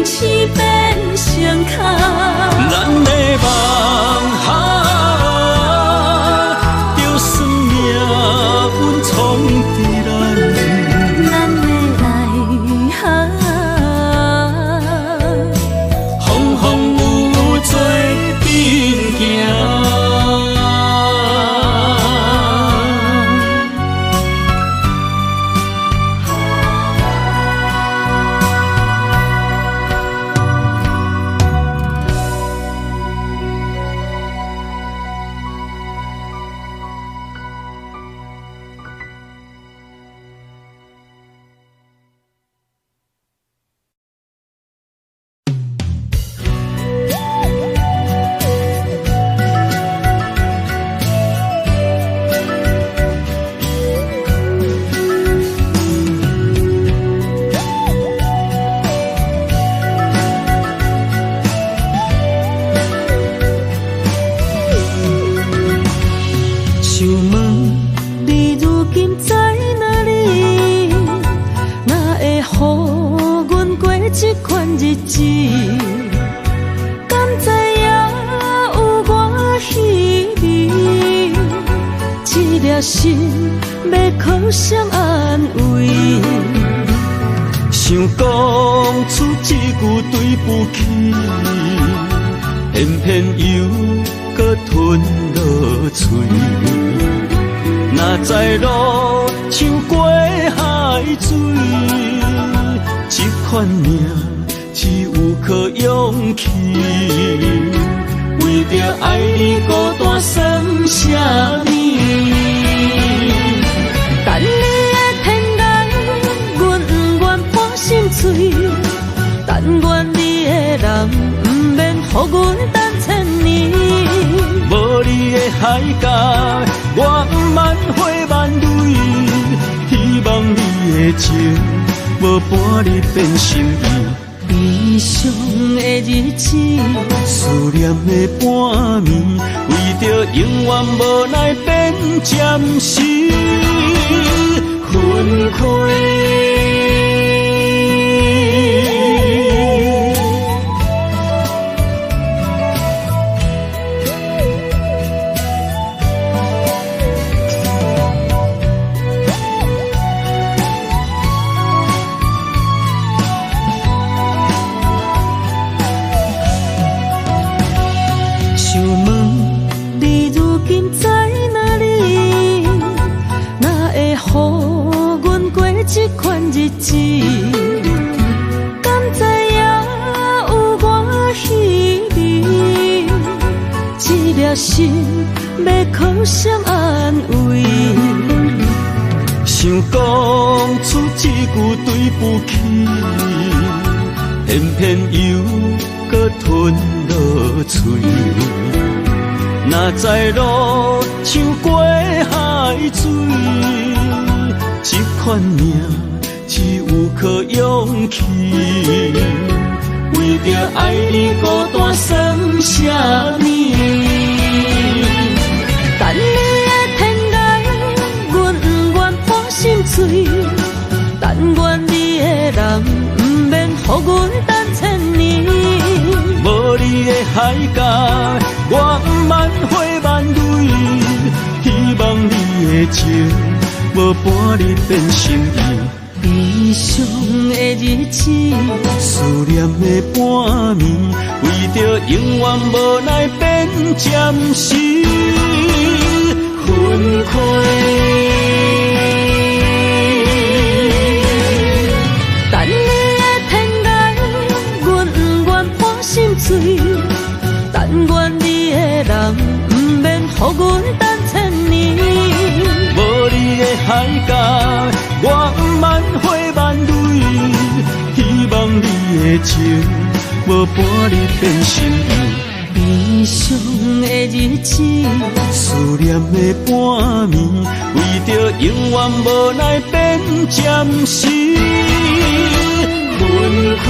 痴变成空。咱的梦哈，就算命运冲伫咱，咱的爱哈，风风雨雨做阵行。想问你如今在哪里？哪会予阮过这款日子？敢知影有我稀微？这粒心要靠谁安慰？想讲出一句对不起，偏偏又搁吞落嘴。若知路像过海水，这款命只有靠勇气。为着爱你孤单算啥物？等你的天涯，阮不愿破心碎。但愿你的人不免予阮等千年。无你的海角，我不万回万泪。希望你的情，无伴你变心意。悲伤的日子，思念的半暝，为着永远无奈变暂时分开。想问你如今在哪里？哪会予阮过这款日子？敢知影有我稀微？这粒心要靠谁安慰？想讲出一句对不起，偏偏又搁吞落嘴。若知路像过海水，这款命只有靠勇气。为着爱你孤单算啥物？等你的天涯，阮不愿破心碎。但愿你的人不免予阮等千年。无你的海角，我不万回万泪。希望你的情，无伴你变心意。悲伤的日子，思念的半暝，为着永远无奈变暂时分开。等你的天涯，阮不愿破心碎。但愿你的人，不免予阮等千年。无你的海角，我不万回万泪。希望你的情，无伴你变心意。悲伤的日子，思念的半暝，为着永远无奈变暂时分开。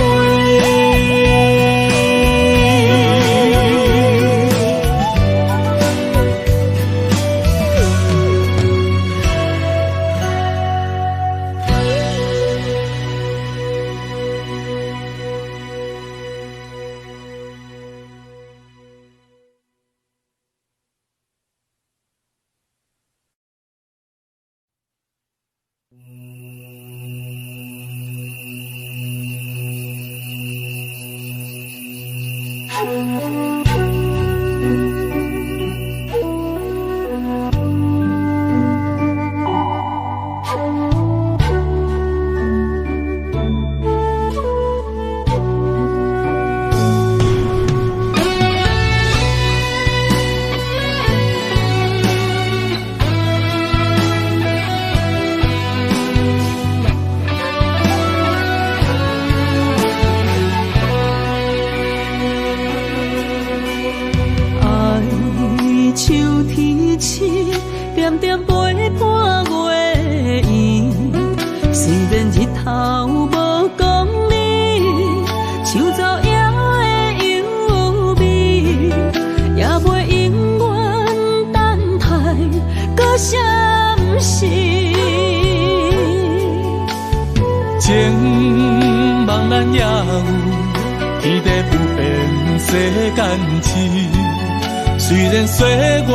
虽然岁月有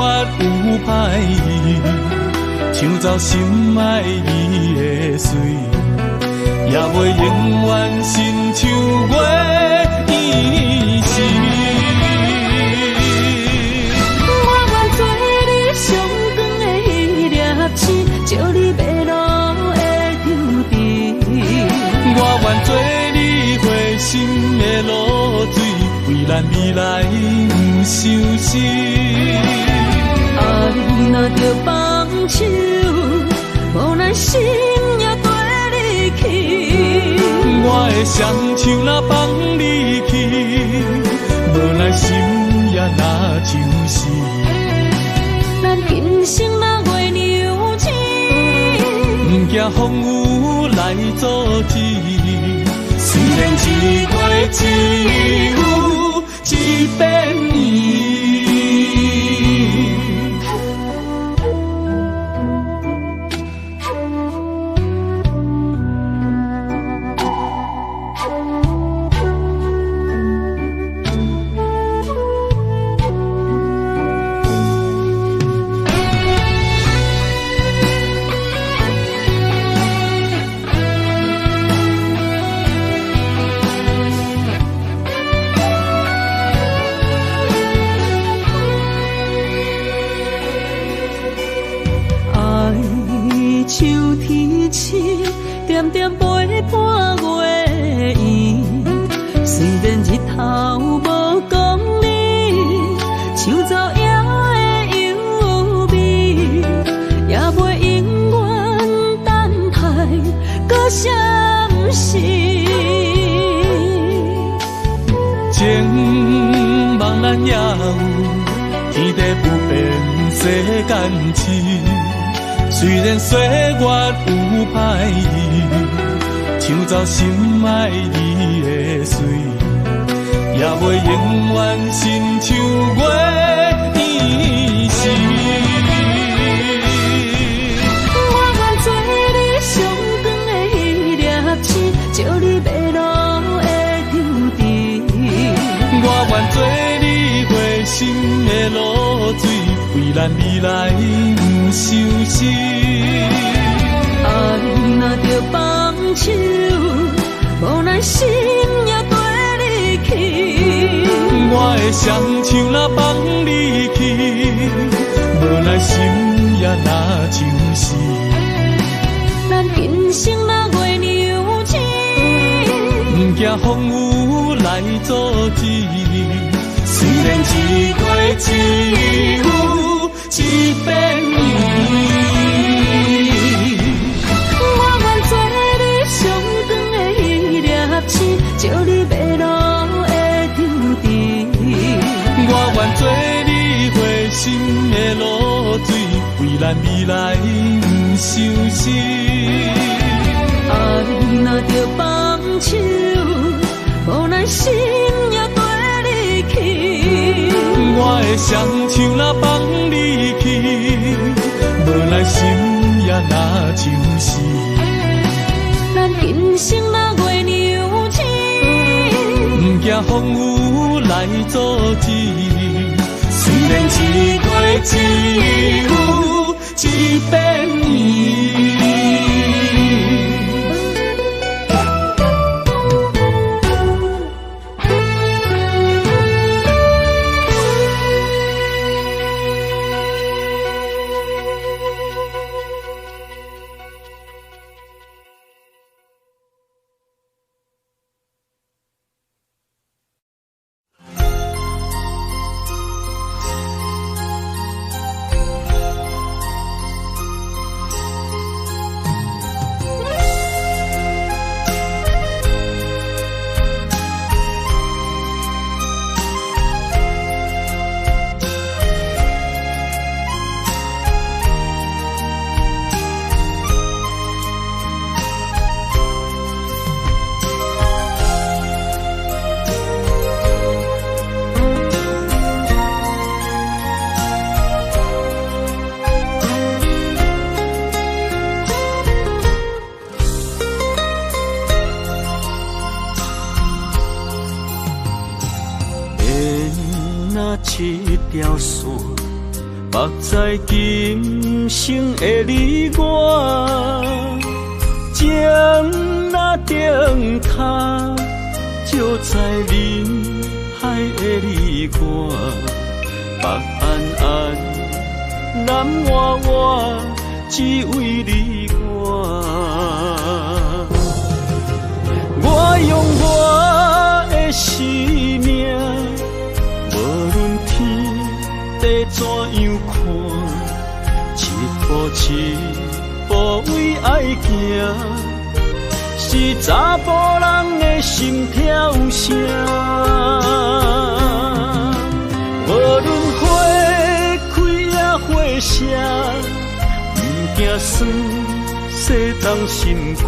歹意，抢走心爱伊的水，也袂永远亲像月伊是。我愿做你上光的迄粒星，照你迷路的忧愁。我愿做你回心的露水，为咱未来不伤心。爱若着放手，无奈心也跟你去。我的双手若放你去，无奈心也若像死。咱今生若月娘子，不惊风雨来阻止。虽然一月只有一遍年。秋天起，点点陪伴月圆。虽然日头无讲你，抢走夜的忧味，也袂永远等待搁闪烁。情茫然也有，天地不变，世间痴。虽然岁月有歹意，抢走心爱你的水，也袂永远亲像月伊是。我愿做你上光的迄粒星，照你迷路的忧愁。我愿做你回心的露水，为咱未来不伤心。爱若着放手，无奈心也跟你去。我的双手若放你去，无奈心也若像死。咱今生若月娘子，不惊风雨来阻止。虽然一过一有一变伊，我愿做你上长的迄粒星，照你迷路的注定。我愿做你回心的露水，为咱未来不伤心。爱若着放手，无奈心也跟你去。我的双手若放你去，无奈心也若像死。咱今生若月娘子，不惊风雨来阻止。虽然一过一有一变伊。一条线，绑在今生的你我，情若灯塔，照在人海的你我，北暗暗，南弯弯，只为你我。我用我的生命。地怎样看？一步一步为爱行，是查甫人的心跳声。无论花开也花谢，不惊酸洗动心肝。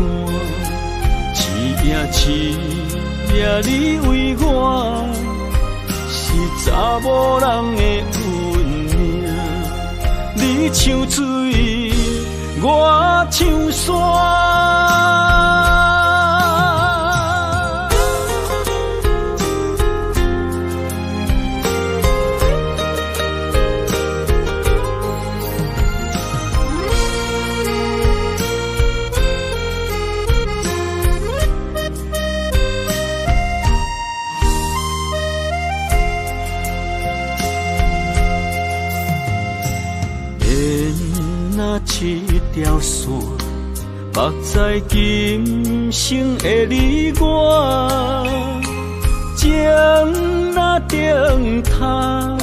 一夜一夜你为我。是查某人的运命，你像水，我像山。一条线，绑在今生的你我，情若灯塔，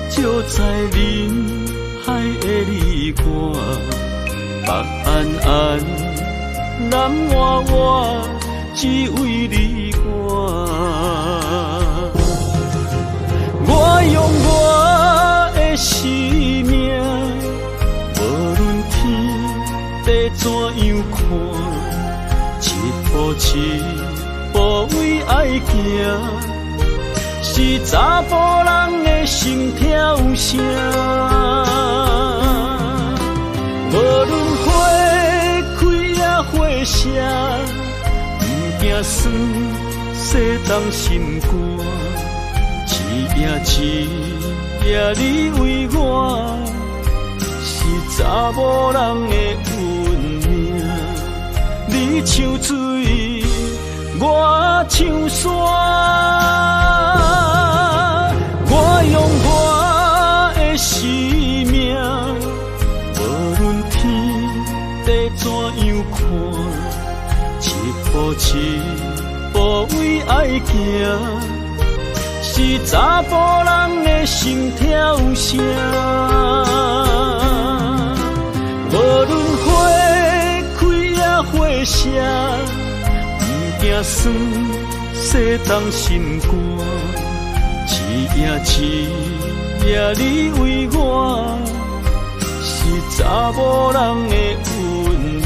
照在人海的你我，北暗暗，南弯弯，只为你我。我用我的生命。地怎样看？一步一步为爱行，是查甫人的心跳声。无论花开也花谢，不惊酸洗动心肝。一夜你为我。是查某人的运命，你你像水，我像山。我用我的生命，无论天地怎样看，一步一步为爱行。是查甫人的心跳声，无论花开也花谢，不惊酸洗动心肝，一夜一夜你为我，是查某人的运命。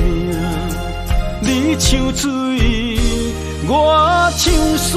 你像水，我像山。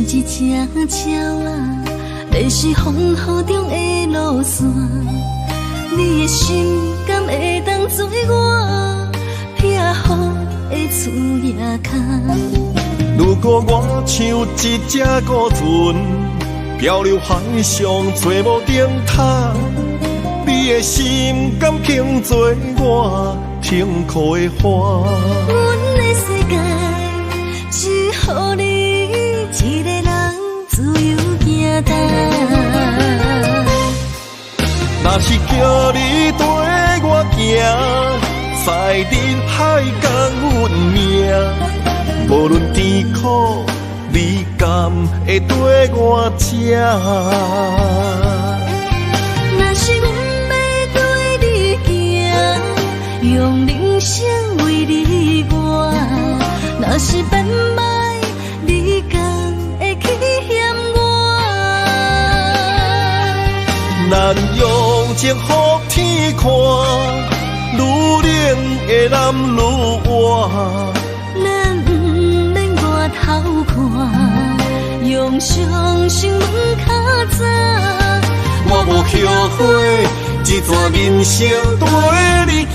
一只鸟啊，迷失风雨中的路线，你的心敢会当做我避雨的厝野坑？如果我像一只孤船，漂流海上做无定塔，你的心敢肯做我停靠的花？阮的世界只予你一个人自由行动。若是叫你跟我行，在人海共运命，无论甜苦，你敢会跟我吃？若是阮要对你行，用人生为你活，若是变歹，你敢会去嫌我？咱用情予天看，愈冷的男愈活。咱不免外头看，用双手问较早。我无后悔，一段人生跟你行。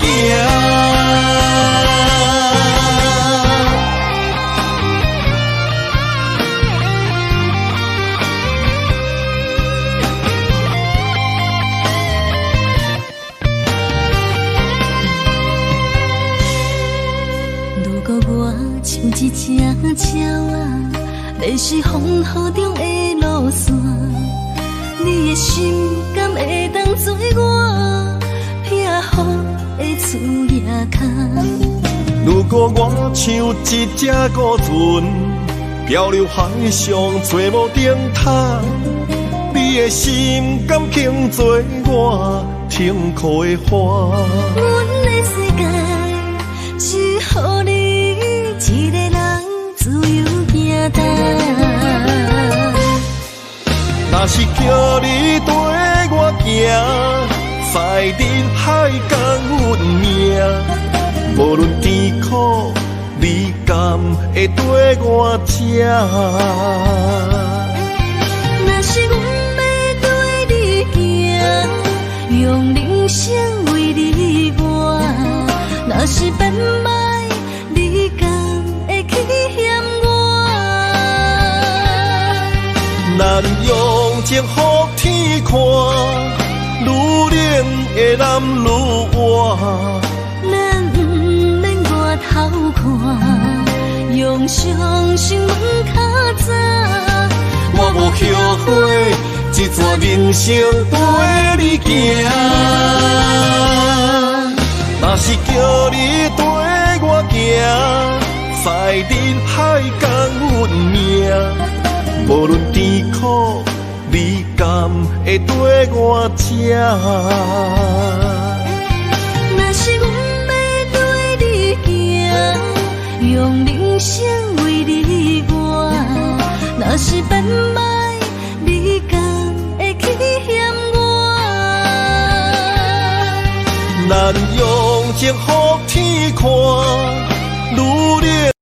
像一只鸟啊，迷失风雨中的路线，你的心敢会当做我避雨的厝野坑？如果我像一只孤船，漂流海上做无定塔，你的心敢肯做我停靠的花？阮的世界只予你一个人自由行动。若是叫你跟我行，在人海共运命，无论甜苦，你敢会跟我吃？若是阮要对你行，用人生为你活，若是变歹，你敢会去嫌我？咱用情予天看，愈冷的男愈活。咱不免外头看，用双手问较早。我无后悔，一段人生跟你行。若是叫你跟我行，在人海共运命，无论甜苦，你敢会跟我吃？用人生为你活，若是变歹，你敢会去嫌我？咱用情予天看，愈烈。